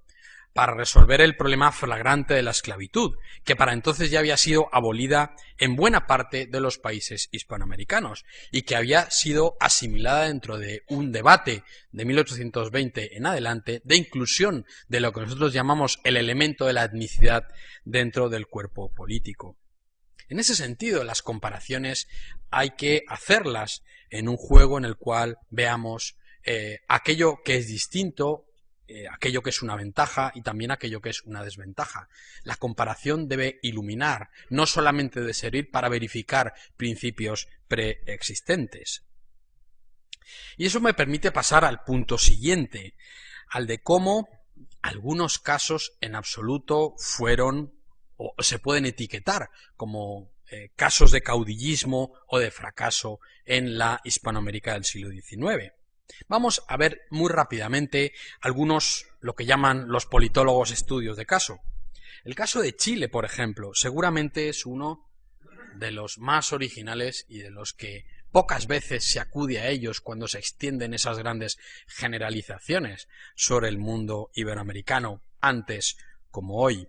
para resolver el problema flagrante de la esclavitud, que para entonces ya había sido abolida en buena parte de los países hispanoamericanos y que había sido asimilada dentro de un debate de 1820 en adelante de inclusión de lo que nosotros llamamos el elemento de la etnicidad dentro del cuerpo político. En ese sentido, las comparaciones hay que hacerlas en un juego en el cual veamos aquello que es distinto, aquello que es una ventaja y también aquello que es una desventaja. La comparación debe iluminar, no solamente debe servir para verificar principios preexistentes. Y eso me permite pasar al punto siguiente, al de cómo algunos casos en absoluto fueron o se pueden etiquetar como casos de caudillismo o de fracaso en la Hispanoamérica del siglo XIX. Vamos a ver muy rápidamente algunos, lo que llaman los politólogos, estudios de caso. El caso de Chile, por ejemplo, seguramente es uno de los más originales y de los que pocas veces se acude a ellos cuando se extienden esas grandes generalizaciones sobre el mundo iberoamericano, antes como hoy.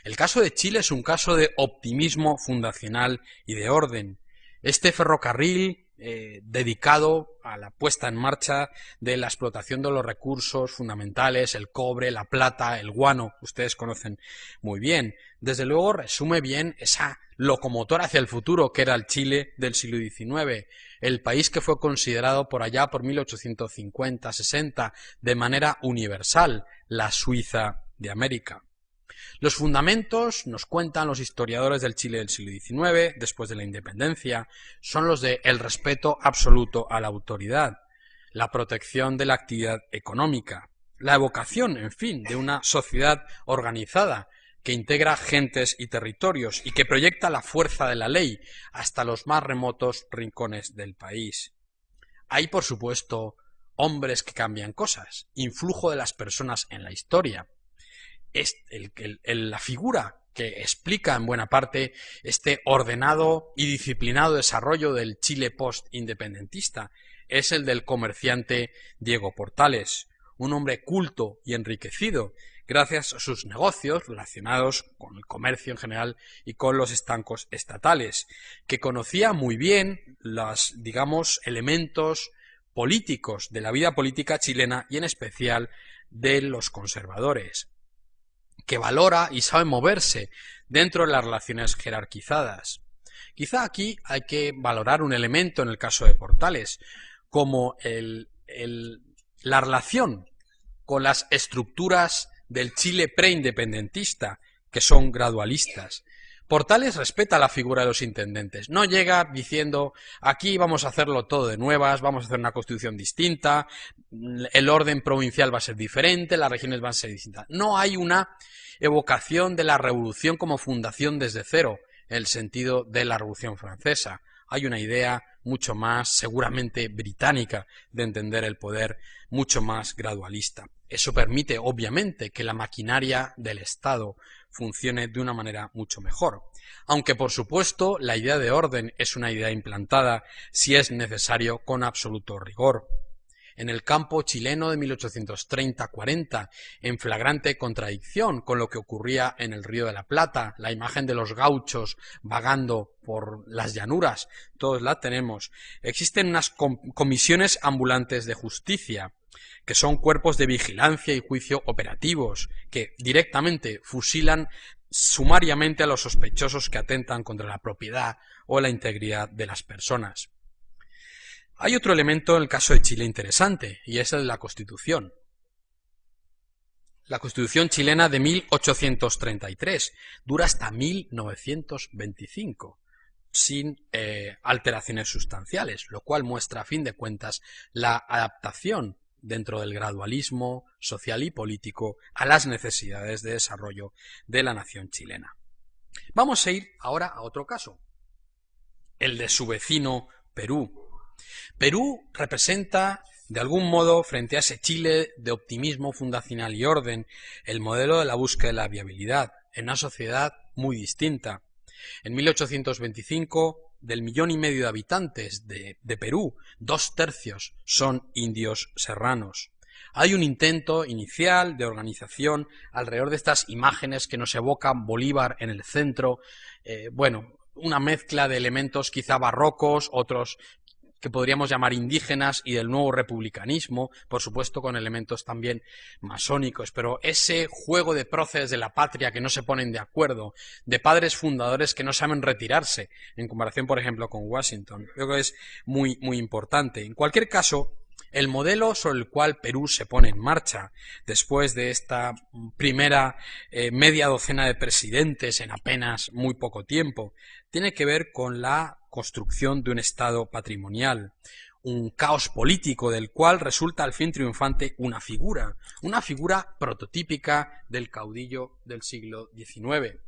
El caso de Chile es un caso de optimismo fundacional y de orden. Este ferrocarril dedicado a la puesta en marcha de la explotación de los recursos fundamentales, el cobre, la plata, el guano, ustedes conocen muy bien. Desde luego resume bien esa locomotora hacia el futuro que era el Chile del siglo XIX, el país que fue considerado por allá por 1850-60 de manera universal la Suiza de América. Los fundamentos, nos cuentan los historiadores del Chile del siglo XIX, después de la independencia, son los de el respeto absoluto a la autoridad, la protección de la actividad económica, la evocación, en fin, de una sociedad organizada que integra gentes y territorios y que proyecta la fuerza de la ley hasta los más remotos rincones del país. Hay, por supuesto, hombres que cambian cosas, influjo de las personas en la historia. La figura que explica en buena parte este ordenado y disciplinado desarrollo del Chile post-independentista es el del comerciante Diego Portales, un hombre culto y enriquecido gracias a sus negocios relacionados con el comercio en general y con los estancos estatales, que conocía muy bien los, digamos, elementos políticos de la vida política chilena y en especial de los conservadores, que valora y sabe moverse dentro de las relaciones jerarquizadas. Quizá aquí hay que valorar un elemento en el caso de Portales, como la relación con las estructuras del Chile preindependentista, que son gradualistas. Portales respeta la figura de los intendentes, no llega diciendo aquí vamos a hacerlo todo de nuevas, vamos a hacer una constitución distinta, el orden provincial va a ser diferente, las regiones van a ser distintas. No hay una evocación de la revolución como fundación desde cero, en el sentido de la Revolución Francesa. Hay una idea mucho más, seguramente británica, de entender el poder, mucho más gradualista. Eso permite, obviamente, que la maquinaria del Estado funcione de una manera mucho mejor. Aunque, por supuesto, la idea de orden es una idea implantada, si es necesario, con absoluto rigor. En el campo chileno de 1830-40, en flagrante contradicción con lo que ocurría en el Río de la Plata, la imagen de los gauchos vagando por las llanuras, todos la tenemos. Existen unas comisiones ambulantes de justicia, que son cuerpos de vigilancia y juicio operativos, que directamente fusilan sumariamente a los sospechosos que atentan contra la propiedad o la integridad de las personas. Hay otro elemento en el caso de Chile interesante, y es el de la Constitución. La Constitución chilena de 1833 dura hasta 1925, sin alteraciones sustanciales, lo cual muestra, a fin de cuentas, la adaptación dentro del gradualismo social y político a las necesidades de desarrollo de la nación chilena. Vamos a ir ahora a otro caso, el de su vecino Perú. Perú representa, de algún modo, frente a ese Chile de optimismo fundacional y orden, el modelo de la búsqueda de la viabilidad, en una sociedad muy distinta. En 1825, del 1,5 millones de habitantes de Perú, 2/3 son indios serranos. Hay un intento inicial de organización alrededor de estas imágenes que nos evocan Bolívar en el centro, una mezcla de elementos quizá barrocos, otros que podríamos llamar indígenas, y del nuevo republicanismo, por supuesto con elementos también masónicos, pero ese juego de próceres de la patria que no se ponen de acuerdo, de padres fundadores que no saben retirarse, en comparación, por ejemplo, con Washington, creo que es muy, muy importante. En cualquier caso, el modelo sobre el cual Perú se pone en marcha, después de esta primera media docena de presidentes en apenas muy poco tiempo, tiene que ver con la construcción de un Estado patrimonial, un caos político del cual resulta al fin triunfante una figura prototípica del caudillo del siglo XIX.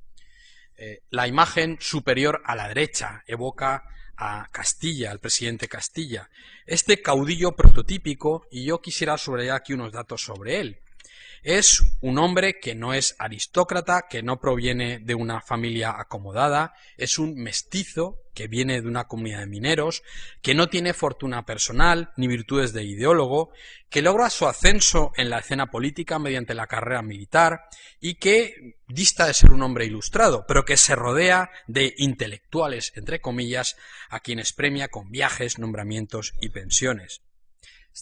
La imagen superior a la derecha evoca a Castilla, al presidente Castilla. Este caudillo prototípico, y yo quisiera subrayar aquí unos datos sobre él, es un hombre que no es aristócrata, que no proviene de una familia acomodada, es un mestizo que viene de una comunidad de mineros, que no tiene fortuna personal ni virtudes de ideólogo, que logra su ascenso en la escena política mediante la carrera militar y que dista de ser un hombre ilustrado, pero que se rodea de intelectuales, entre comillas, a quienes premia con viajes, nombramientos y pensiones.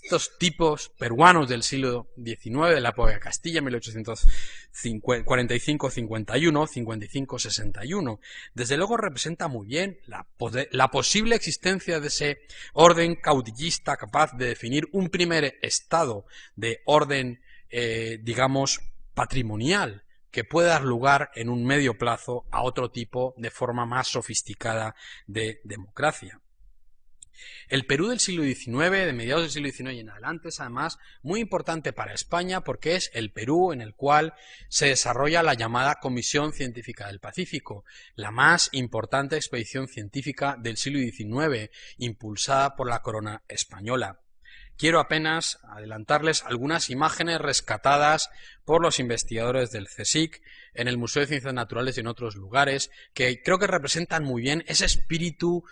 Estos tipos peruanos del siglo XIX, de la época de Castilla, 1845-51, 55-61, desde luego representa muy bien la posible existencia de ese orden caudillista capaz de definir un primer estado de orden, patrimonial, que puede dar lugar en un medio plazo a otro tipo de forma más sofisticada de democracia. El Perú del siglo XIX, de mediados del siglo XIX y en adelante, es además muy importante para España porque es el Perú en el cual se desarrolla la llamada Comisión Científica del Pacífico, la más importante expedición científica del siglo XIX, impulsada por la corona española. Quiero apenas adelantarles algunas imágenes rescatadas por los investigadores del CSIC en el Museo de Ciencias Naturales y en otros lugares, que creo que representan muy bien ese espíritu,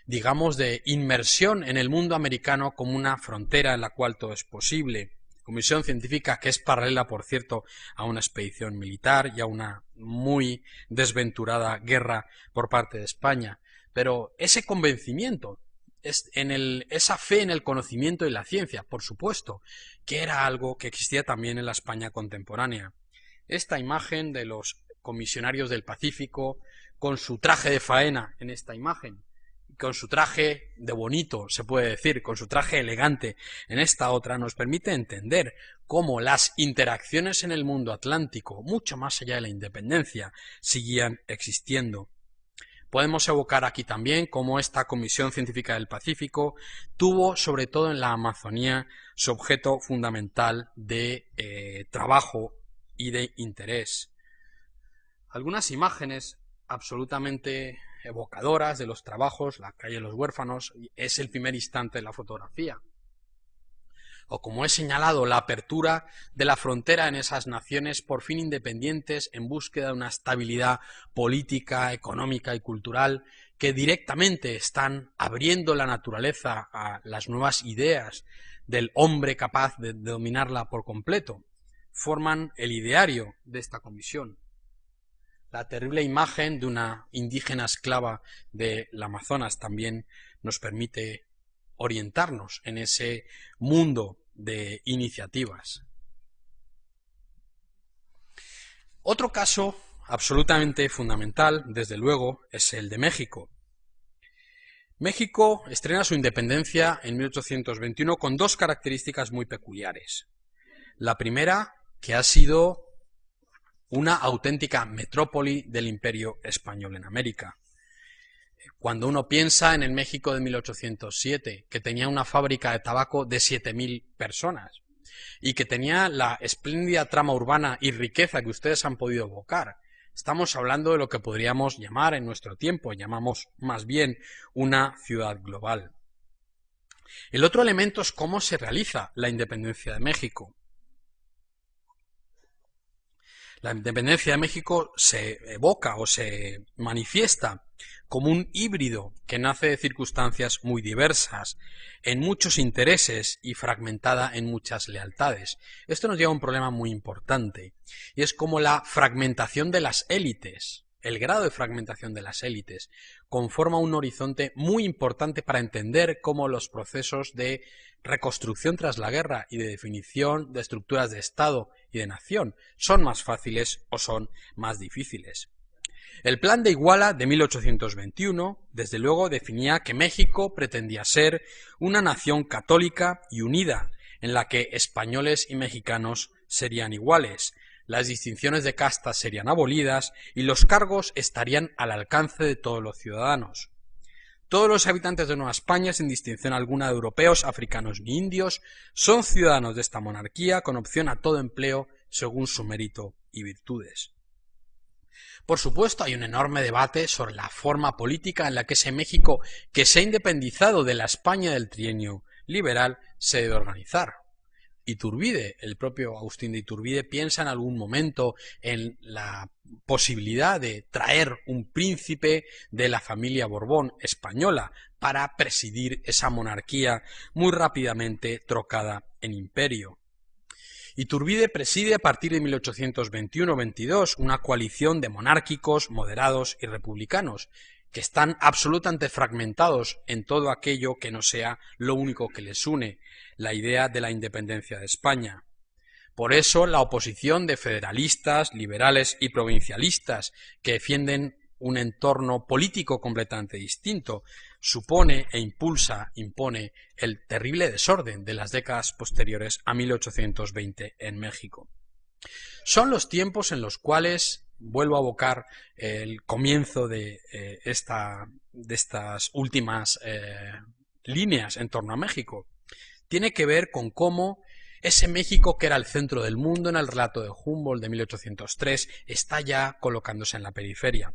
digamos, de inmersión en el mundo americano como una frontera en la cual todo es posible. Comisión científica que es paralela, por cierto, a una expedición militar y a una muy desventurada guerra por parte de España. Pero ese convencimiento, esa fe en el conocimiento y la ciencia, por supuesto, que era algo que existía también en la España contemporánea. Esta imagen de los comisionarios del Pacífico, con su traje de faena en esta imagen, con su traje de bonito, se puede decir, con su traje elegante en esta otra, nos permite entender cómo las interacciones en el mundo atlántico, mucho más allá de la independencia, seguían existiendo. Podemos evocar aquí también cómo esta Comisión Científica del Pacífico tuvo, sobre todo en la Amazonía, su objeto fundamental de trabajo y de interés. Algunas imágenes absolutamente evocadoras de los trabajos, la calle de los huérfanos, es el primer instante de la fotografía. O como he señalado, la apertura de la frontera en esas naciones por fin independientes en búsqueda de una estabilidad política, económica y cultural que directamente están abriendo la naturaleza a las nuevas ideas del hombre capaz de dominarla por completo. Forman el ideario de esta comisión. La terrible imagen de una indígena esclava del Amazonas también nos permite orientarnos en ese mundo de iniciativas. Otro caso absolutamente fundamental, desde luego, es el de México. México estrena su independencia en 1821 con dos características muy peculiares. La primera, que ha sido una auténtica metrópoli del Imperio Español en América. Cuando uno piensa en el México de 1807, que tenía una fábrica de tabaco de 7.000 personas y que tenía la espléndida trama urbana y riqueza que ustedes han podido evocar, estamos hablando de lo que podríamos llamar en nuestro tiempo, llamamos más bien una ciudad global. El otro elemento es cómo se realiza la independencia de México. La independencia de México se evoca o se manifiesta como un híbrido que nace de circunstancias muy diversas, en muchos intereses y fragmentada en muchas lealtades. Esto nos lleva a un problema muy importante, y es como la fragmentación de las élites, el grado de fragmentación de las élites, conforma un horizonte muy importante para entender cómo los procesos de reconstrucción tras la guerra y de definición de estructuras de Estado y de nación son más fáciles o son más difíciles. El Plan de Iguala de 1821, desde luego, definía que México pretendía ser una nación católica y unida, en la que españoles y mexicanos serían iguales, las distinciones de castas serían abolidas y los cargos estarían al alcance de todos los ciudadanos. Todos los habitantes de Nueva España, sin distinción alguna de europeos, africanos ni indios, son ciudadanos de esta monarquía con opción a todo empleo según su mérito y virtudes. Por supuesto, hay un enorme debate sobre la forma política en la que ese México, que se ha independizado de la España del trienio liberal, se debe organizar. Iturbide, el propio Agustín de Iturbide, piensa en algún momento en la posibilidad de traer un príncipe de la familia Borbón española para presidir esa monarquía muy rápidamente trocada en imperio. Iturbide preside a partir de 1821-22 una coalición de monárquicos, moderados y republicanos, que están absolutamente fragmentados en todo aquello que no sea lo único que les une, la idea de la independencia de España. Por eso la oposición de federalistas, liberales y provincialistas que defienden un entorno político completamente distinto supone e impone el terrible desorden de las décadas posteriores a 1820 en México. Son los tiempos en los cuales, vuelvo a evocar el comienzo de estas últimas líneas en torno a México, tiene que ver con cómo ese México que era el centro del mundo en el relato de Humboldt de 1803 está ya colocándose en la periferia.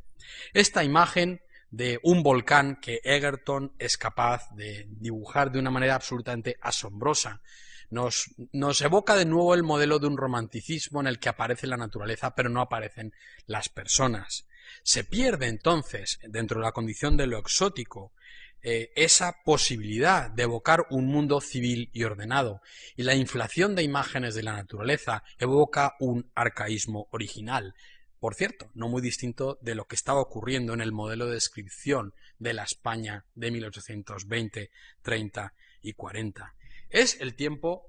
Esta imagen de un volcán que Egerton es capaz de dibujar de una manera absolutamente asombrosa nos evoca de nuevo el modelo de un romanticismo en el que aparece la naturaleza pero no aparecen las personas. Se pierde entonces, dentro de la condición de lo exótico, esa posibilidad de evocar un mundo civil y ordenado, y la inflación de imágenes de la naturaleza evoca un arcaísmo original, por cierto, no muy distinto de lo que estaba ocurriendo en el modelo de descripción de la España de 1820, 30 y 40. Es el tiempo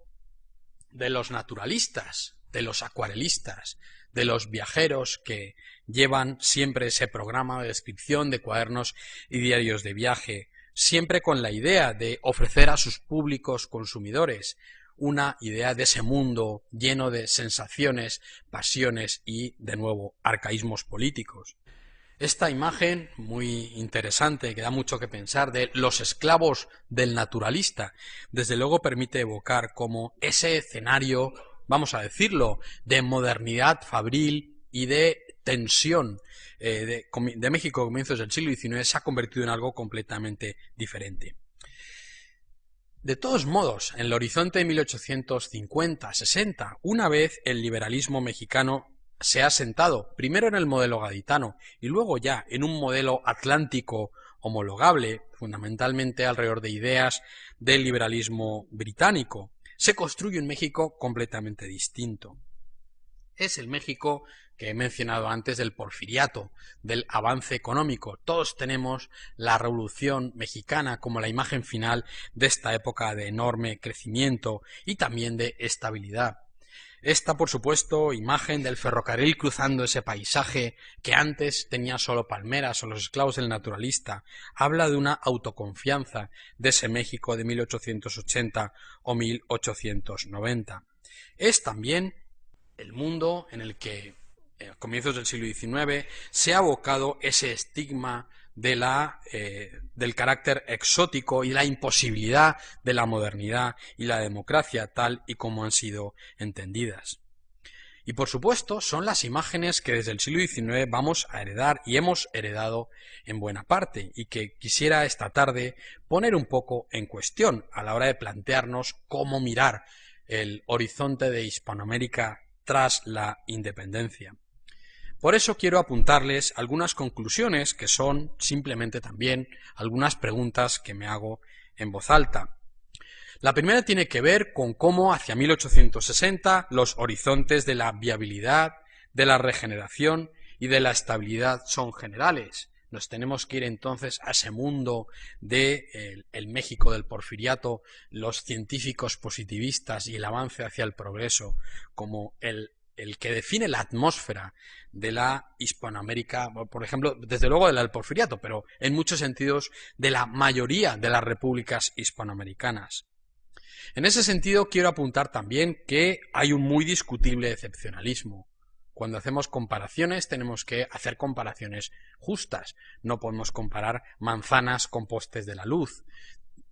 de los naturalistas, de los acuarelistas, de los viajeros que llevan siempre ese programa de descripción de cuadernos y diarios de viaje, siempre con la idea de ofrecer a sus públicos consumidores una idea de ese mundo lleno de sensaciones, pasiones y, de nuevo, arcaísmos políticos. Esta imagen muy interesante, que da mucho que pensar, de los esclavos del naturalista, desde luego permite evocar cómo ese escenario, vamos a decirlo, de modernidad fabril y de tensión de México a comienzos del siglo XIX se ha convertido en algo completamente diferente. De todos modos, en el horizonte de 1850-60, una vez el liberalismo mexicano se ha sentado primero en el modelo gaditano y luego ya en un modelo atlántico homologable, fundamentalmente alrededor de ideas del liberalismo británico, se construye un México completamente distinto. Es el México que he mencionado antes del porfiriato, del avance económico. Todos tenemos la Revolución Mexicana como la imagen final de esta época de enorme crecimiento y también de estabilidad. Esta, por supuesto, imagen del ferrocarril cruzando ese paisaje que antes tenía solo palmeras o los esclavos del naturalista, habla de una autoconfianza de ese México de 1880 o 1890. Es también el mundo en el que a comienzos del siglo XIX se ha abocado ese estigma del carácter exótico y la imposibilidad de la modernidad y la democracia tal y como han sido entendidas. Y por supuesto son las imágenes que desde el siglo XIX vamos a heredar y hemos heredado en buena parte y que quisiera esta tarde poner un poco en cuestión a la hora de plantearnos cómo mirar el horizonte de Hispanoamérica tras la independencia. Por eso quiero apuntarles algunas conclusiones que son simplemente también algunas preguntas que me hago en voz alta. La primera tiene que ver con cómo hacia 1860 los horizontes de la viabilidad, de la regeneración y de la estabilidad son generales. Nos tenemos que ir entonces a ese mundo de el México del porfiriato, los científicos positivistas y el avance hacia el progreso como el que define la atmósfera de la Hispanoamérica, por ejemplo, desde luego de la del porfiriato, pero en muchos sentidos de la mayoría de las repúblicas hispanoamericanas. En ese sentido quiero apuntar también que hay un muy discutible excepcionalismo. Cuando hacemos comparaciones tenemos que hacer comparaciones justas, no podemos comparar manzanas con postes de la luz.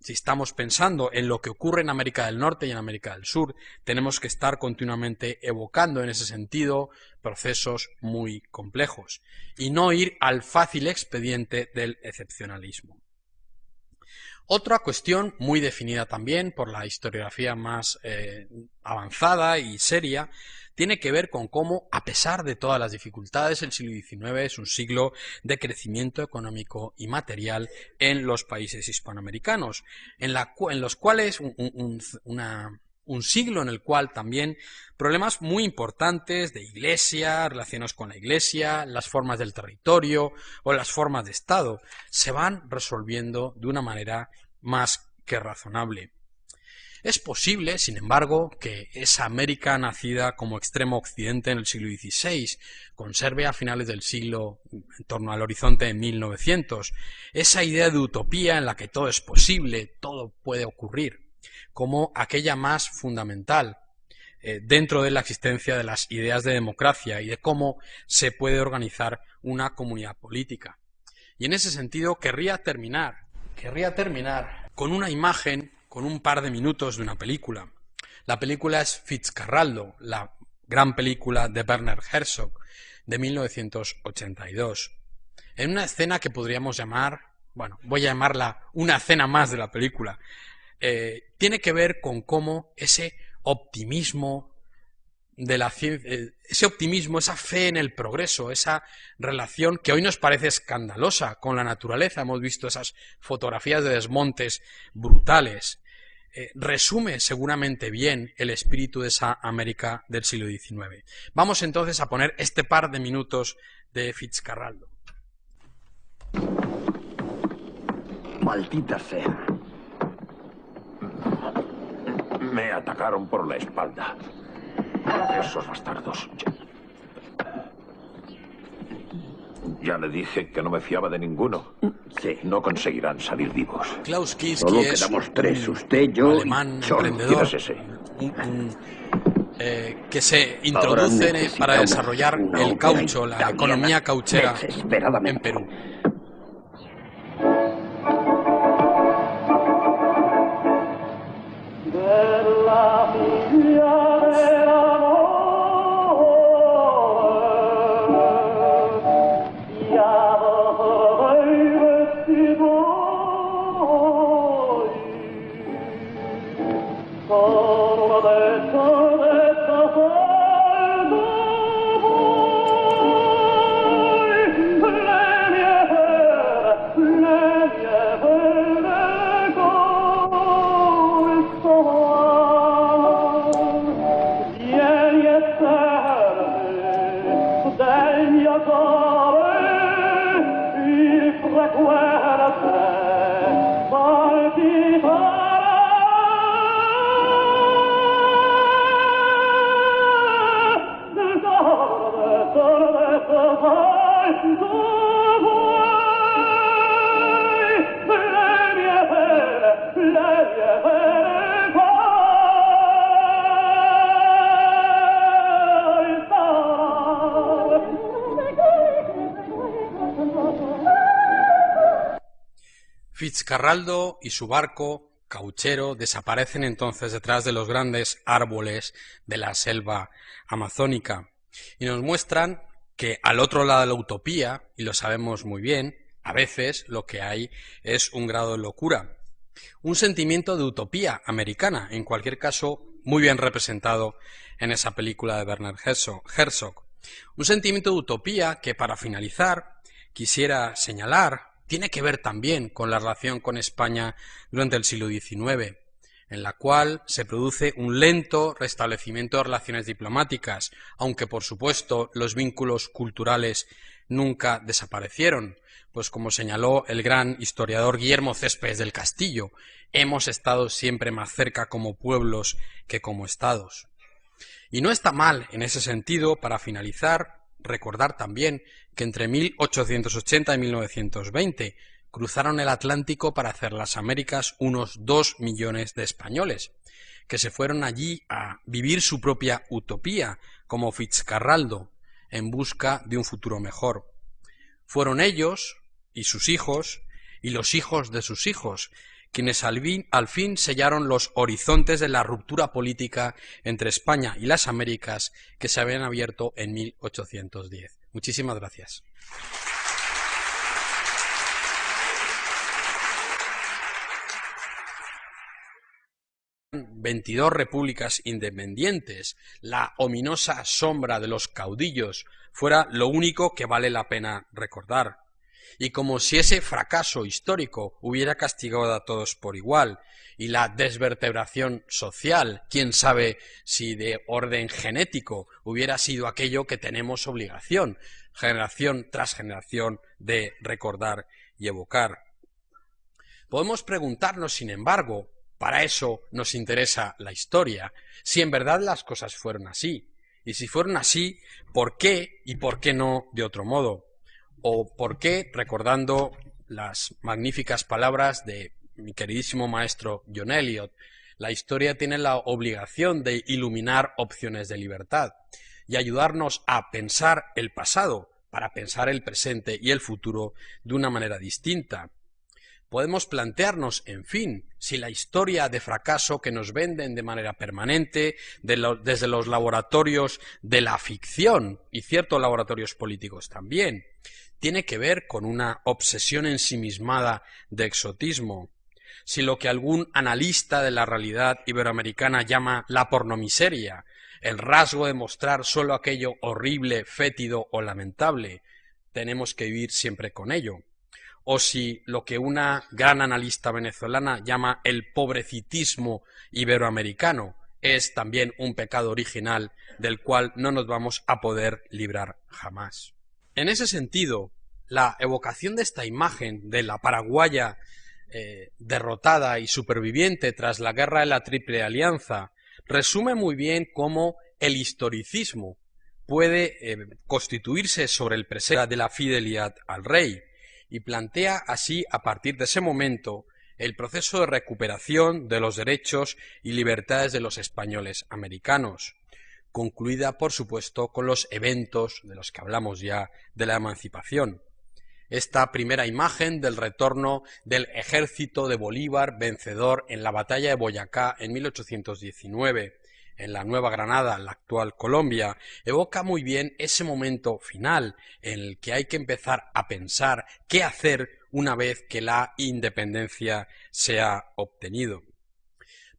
Si estamos pensando en lo que ocurre en América del Norte y en América del Sur, tenemos que estar continuamente evocando en ese sentido procesos muy complejos y no ir al fácil expediente del excepcionalismo. Otra cuestión muy definida también por la historiografía más avanzada y seria tiene que ver con cómo, a pesar de todas las dificultades, el siglo XIX es un siglo de crecimiento económico y material en los países hispanoamericanos, en los cuales un siglo en el cual también problemas muy importantes de iglesia, relacionados con la iglesia, las formas del territorio o las formas de Estado, se van resolviendo de una manera más que razonable. Es posible, sin embargo, que esa América nacida como extremo occidente en el siglo XVI conserve a finales del siglo, en torno al horizonte de 1900, esa idea de utopía en la que todo es posible, todo puede ocurrir, como aquella más fundamental dentro de la existencia de las ideas de democracia y de cómo se puede organizar una comunidad política. Y en ese sentido querría terminar con una imagen, con un par de minutos de una película. La película es Fitzcarraldo, la gran película de Werner Herzog de 1982. En una escena que podríamos llamar, bueno, voy a llamarla una escena más de la película, tiene que ver con cómo ese optimismo de la ciencia, ese optimismo, esa fe en el progreso, esa relación que hoy nos parece escandalosa con la naturaleza, hemos visto esas fotografías de desmontes brutales, resume seguramente bien el espíritu de esa América del siglo XIX. Vamos entonces a poner este par de minutos de Fitzcarraldo. Maldita sea. Me atacaron por la espalda. Esos bastardos. Ya le dije que no me fiaba de ninguno. Sí. No conseguirán salir vivos. Klaus Kinski Solo es quedamos tres, usted, yo alemán y John. emprendedor, ¿Quién es ese? un que se introducen para desarrollar el caucho, la economía cauchera en Perú. Fitzcarraldo y su barco cauchero desaparecen entonces detrás de los grandes árboles de la selva amazónica y nos muestran que al otro lado de la utopía, y lo sabemos muy bien, a veces lo que hay es un grado de locura, un sentimiento de utopía americana, en cualquier caso muy bien representado en esa película de Werner Herzog. Un sentimiento de utopía que, para finalizar, quisiera señalar tiene que ver también con la relación con España durante el siglo XIX, en la cual se produce un lento restablecimiento de relaciones diplomáticas, aunque por supuesto los vínculos culturales nunca desaparecieron, pues como señaló el gran historiador Guillermo Céspedes del Castillo, hemos estado siempre más cerca como pueblos que como estados. Y no está mal, en ese sentido, para finalizar, recordar también que entre 1880 y 1920 cruzaron el Atlántico para hacer las Américas unos 2 millones de españoles, que se fueron allí a vivir su propia utopía, como Fitzcarraldo, en busca de un futuro mejor. Fueron ellos y sus hijos y los hijos de sus hijos quienes al fin sellaron los horizontes de la ruptura política entre España y las Américas que se habían abierto en 1810. Muchísimas gracias. ...22 repúblicas independientes, la ominosa sombra de los caudillos, fuera lo único que vale la pena recordar. Y como si ese fracaso histórico hubiera castigado a todos por igual, y la desvertebración social, quién sabe si de orden genético, hubiera sido aquello que tenemos obligación, generación tras generación, de recordar y evocar. Podemos preguntarnos, sin embargo, para eso nos interesa la historia, si en verdad las cosas fueron así, y si fueron así, ¿por qué y por qué no de otro modo? O por qué, recordando las magníficas palabras de mi queridísimo maestro John Eliot, la historia tiene la obligación de iluminar opciones de libertad y ayudarnos a pensar el pasado para pensar el presente y el futuro de una manera distinta. Podemos plantearnos, en fin, si la historia de fracaso que nos venden de manera permanente desde los laboratorios de la ficción y ciertos laboratorios políticos también, tiene que ver con una obsesión ensimismada de exotismo, si lo que algún analista de la realidad iberoamericana llama la pornomiseria, el rasgo de mostrar solo aquello horrible, fétido o lamentable, tenemos que vivir siempre con ello, o si lo que una gran analista venezolana llama el pobrecitismo iberoamericano es también un pecado original del cual no nos vamos a poder librar jamás. En ese sentido, la evocación de esta imagen de la paraguaya derrotada y superviviente tras la guerra de la Triple Alianza resume muy bien cómo el historicismo puede constituirse sobre el presente de la fidelidad al rey y plantea así, a partir de ese momento, el proceso de recuperación de los derechos y libertades de los españoles americanos. concluida, por supuesto, con los eventos de los que hablamos ya de la emancipación. Esta primera imagen del retorno del ejército de Bolívar vencedor en la batalla de Boyacá en 1819, en la Nueva Granada, la actual Colombia, evoca muy bien ese momento final en el que hay que empezar a pensar qué hacer una vez que la independencia se ha obtenido.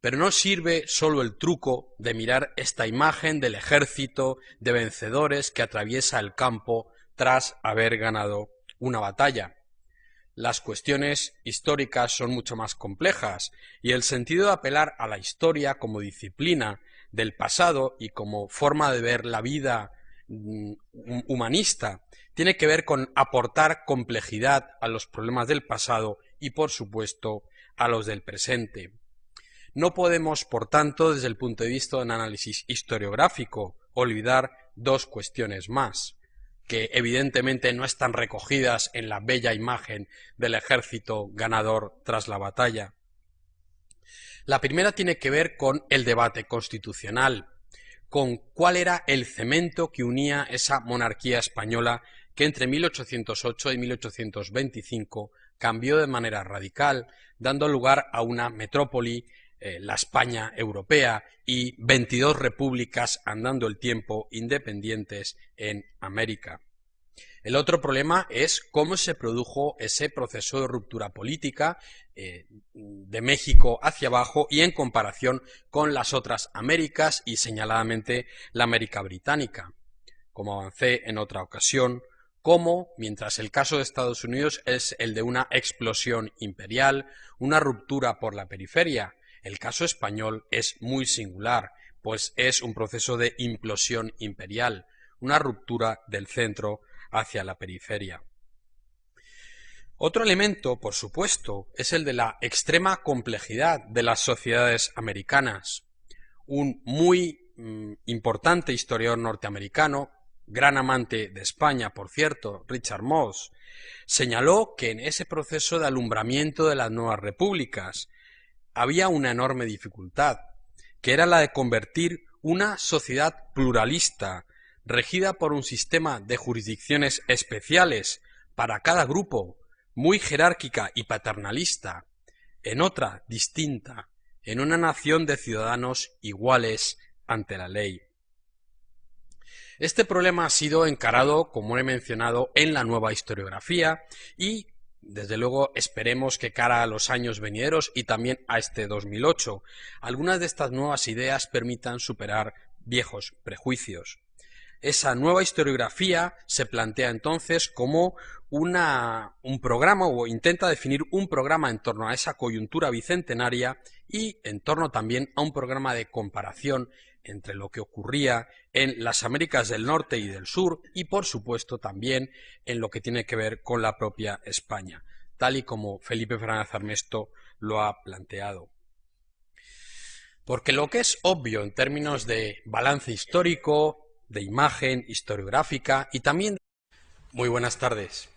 Pero no sirve solo el truco de mirar esta imagen del ejército de vencedores que atraviesa el campo tras haber ganado una batalla. Las cuestiones históricas son mucho más complejas y el sentido de apelar a la historia como disciplina del pasado y como forma de ver la vida humanista tiene que ver con aportar complejidad a los problemas del pasado y, por supuesto, a los del presente. No podemos, por tanto, desde el punto de vista de un análisis historiográfico, olvidar dos cuestiones más, que evidentemente no están recogidas en la bella imagen del ejército ganador tras la batalla. La primera tiene que ver con el debate constitucional, con cuál era el cemento que unía esa monarquía española que entre 1808 y 1825 cambió de manera radical, dando lugar a una metrópoli, la España europea, y 22 repúblicas andando el tiempo independientes en América. El otro problema es cómo se produjo ese proceso de ruptura política de México hacia abajo y en comparación con las otras Américas y señaladamente la América británica. Como avancé en otra ocasión, cómo, mientras el caso de Estados Unidos es el de una explosión imperial, una ruptura por la periferia, el caso español es muy singular, pues es un proceso de implosión imperial, una ruptura del centro hacia la periferia. Otro elemento, por supuesto, es el de la extrema complejidad de las sociedades americanas. Un muy importante historiador norteamericano, gran amante de España, por cierto, Richard Moss, señaló que en ese proceso de alumbramiento de las nuevas repúblicas había una enorme dificultad, que era la de convertir una sociedad pluralista, regida por un sistema de jurisdicciones especiales para cada grupo, muy jerárquica y paternalista, en otra distinta, en una nación de ciudadanos iguales ante la ley. Este problema ha sido encarado, como he mencionado, en la nueva historiografía y, desde luego, esperemos que cara a los años venideros y también a este 2008, algunas de estas nuevas ideas permitan superar viejos prejuicios. Esa nueva historiografía se plantea entonces como un programa, o intenta definir un programa en torno a esa coyuntura bicentenaria y en torno también a un programa de comparación entre lo que ocurría en las Américas del Norte y del Sur y, por supuesto, también en lo que tiene que ver con la propia España, tal y como Felipe Fernández Armesto lo ha planteado. Porque lo que es obvio en términos de balance histórico, de imagen historiográfica y también... Muy buenas tardes.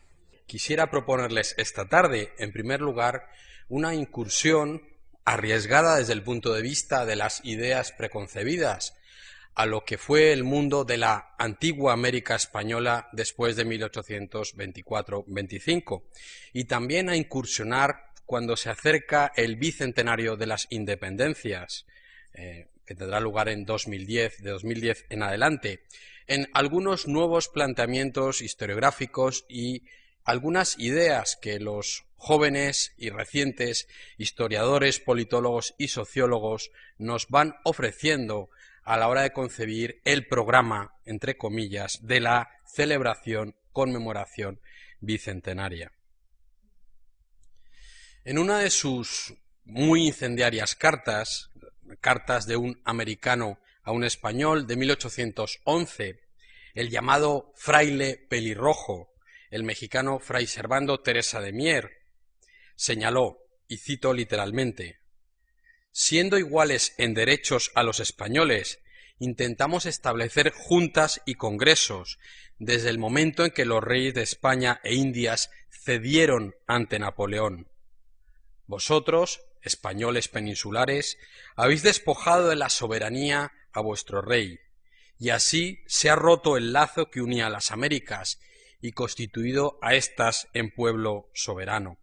Quisiera proponerles esta tarde, en primer lugar, una incursión arriesgada desde el punto de vista de las ideas preconcebidas a lo que fue el mundo de la antigua América española después de 1824-25 y también a incursionar cuando se acerca el bicentenario de las independencias, que tendrá lugar en 2010, de 2010 en adelante, en algunos nuevos planteamientos historiográficos y algunas ideas que los jóvenes y recientes historiadores, politólogos y sociólogos nos van ofreciendo a la hora de concebir el programa, entre comillas, de la celebración, conmemoración bicentenaria. En una de sus muy incendiarias cartas de un americano a un español de 1811, el llamado fraile pelirrojo, el mexicano fray Servando Teresa de Mier, señaló, y cito literalmente: «Siendo iguales en derechos a los españoles, intentamos establecer juntas y congresos desde el momento en que los reyes de España e Indias cedieron ante Napoleón. Vosotros, españoles peninsulares, habéis despojado de la soberanía a vuestro rey, y así se ha roto el lazo que unía a las Américas y constituido a éstas en pueblo soberano.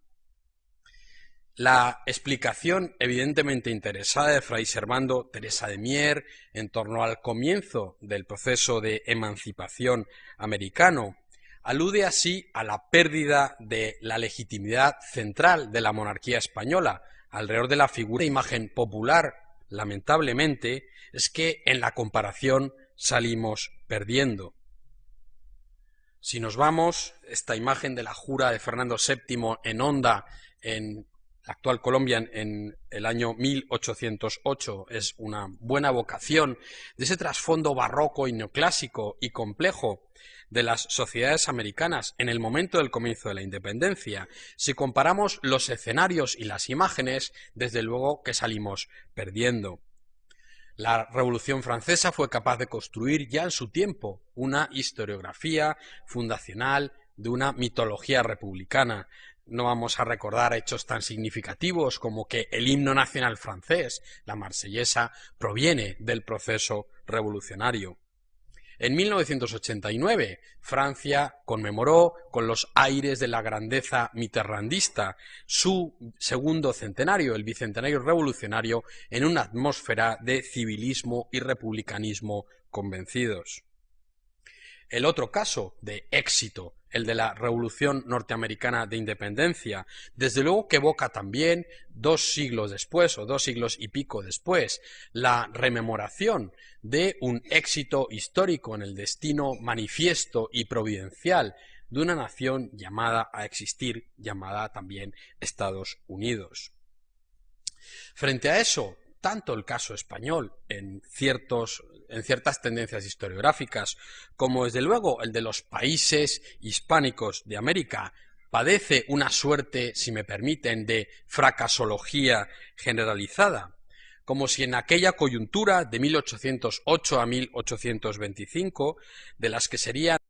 La explicación evidentemente interesada de Fray Servando Teresa de Mier en torno al comienzo del proceso de emancipación americano alude así a la pérdida de la legitimidad central de la monarquía española alrededor de la figura de imagen popular. Lamentablemente, es que en la comparación salimos perdiendo. Si nos vamos, esta imagen de la jura de Fernando VII en Honda, en la actual Colombia, en el año 1808, es una buena evocación de ese trasfondo barroco y neoclásico y complejo de las sociedades americanas en el momento del comienzo de la independencia. Si comparamos los escenarios y las imágenes, desde luego que salimos perdiendo. La Revolución Francesa fue capaz de construir ya en su tiempo una historiografía fundacional de una mitología republicana. No vamos a recordar hechos tan significativos como que el himno nacional francés, la Marsellesa, proviene del proceso revolucionario. En 1989, Francia conmemoró con los aires de la grandeza mitterrandista su segundo centenario, el bicentenario revolucionario, en una atmósfera de civilismo y republicanismo convencidos. El otro caso de éxito, el de la Revolución Norteamericana de Independencia, desde luego que evoca también 2 siglos después, o 2 siglos y pico después, la rememoración de un éxito histórico en el destino manifiesto y providencial de una nación llamada a existir, llamada también Estados Unidos. Frente a eso, tanto el caso español en ciertas tendencias historiográficas, como desde luego el de los países hispánicos de América, padece una suerte, si me permiten, de fracasología generalizada, como si en aquella coyuntura de 1808 a 1825, de las que serían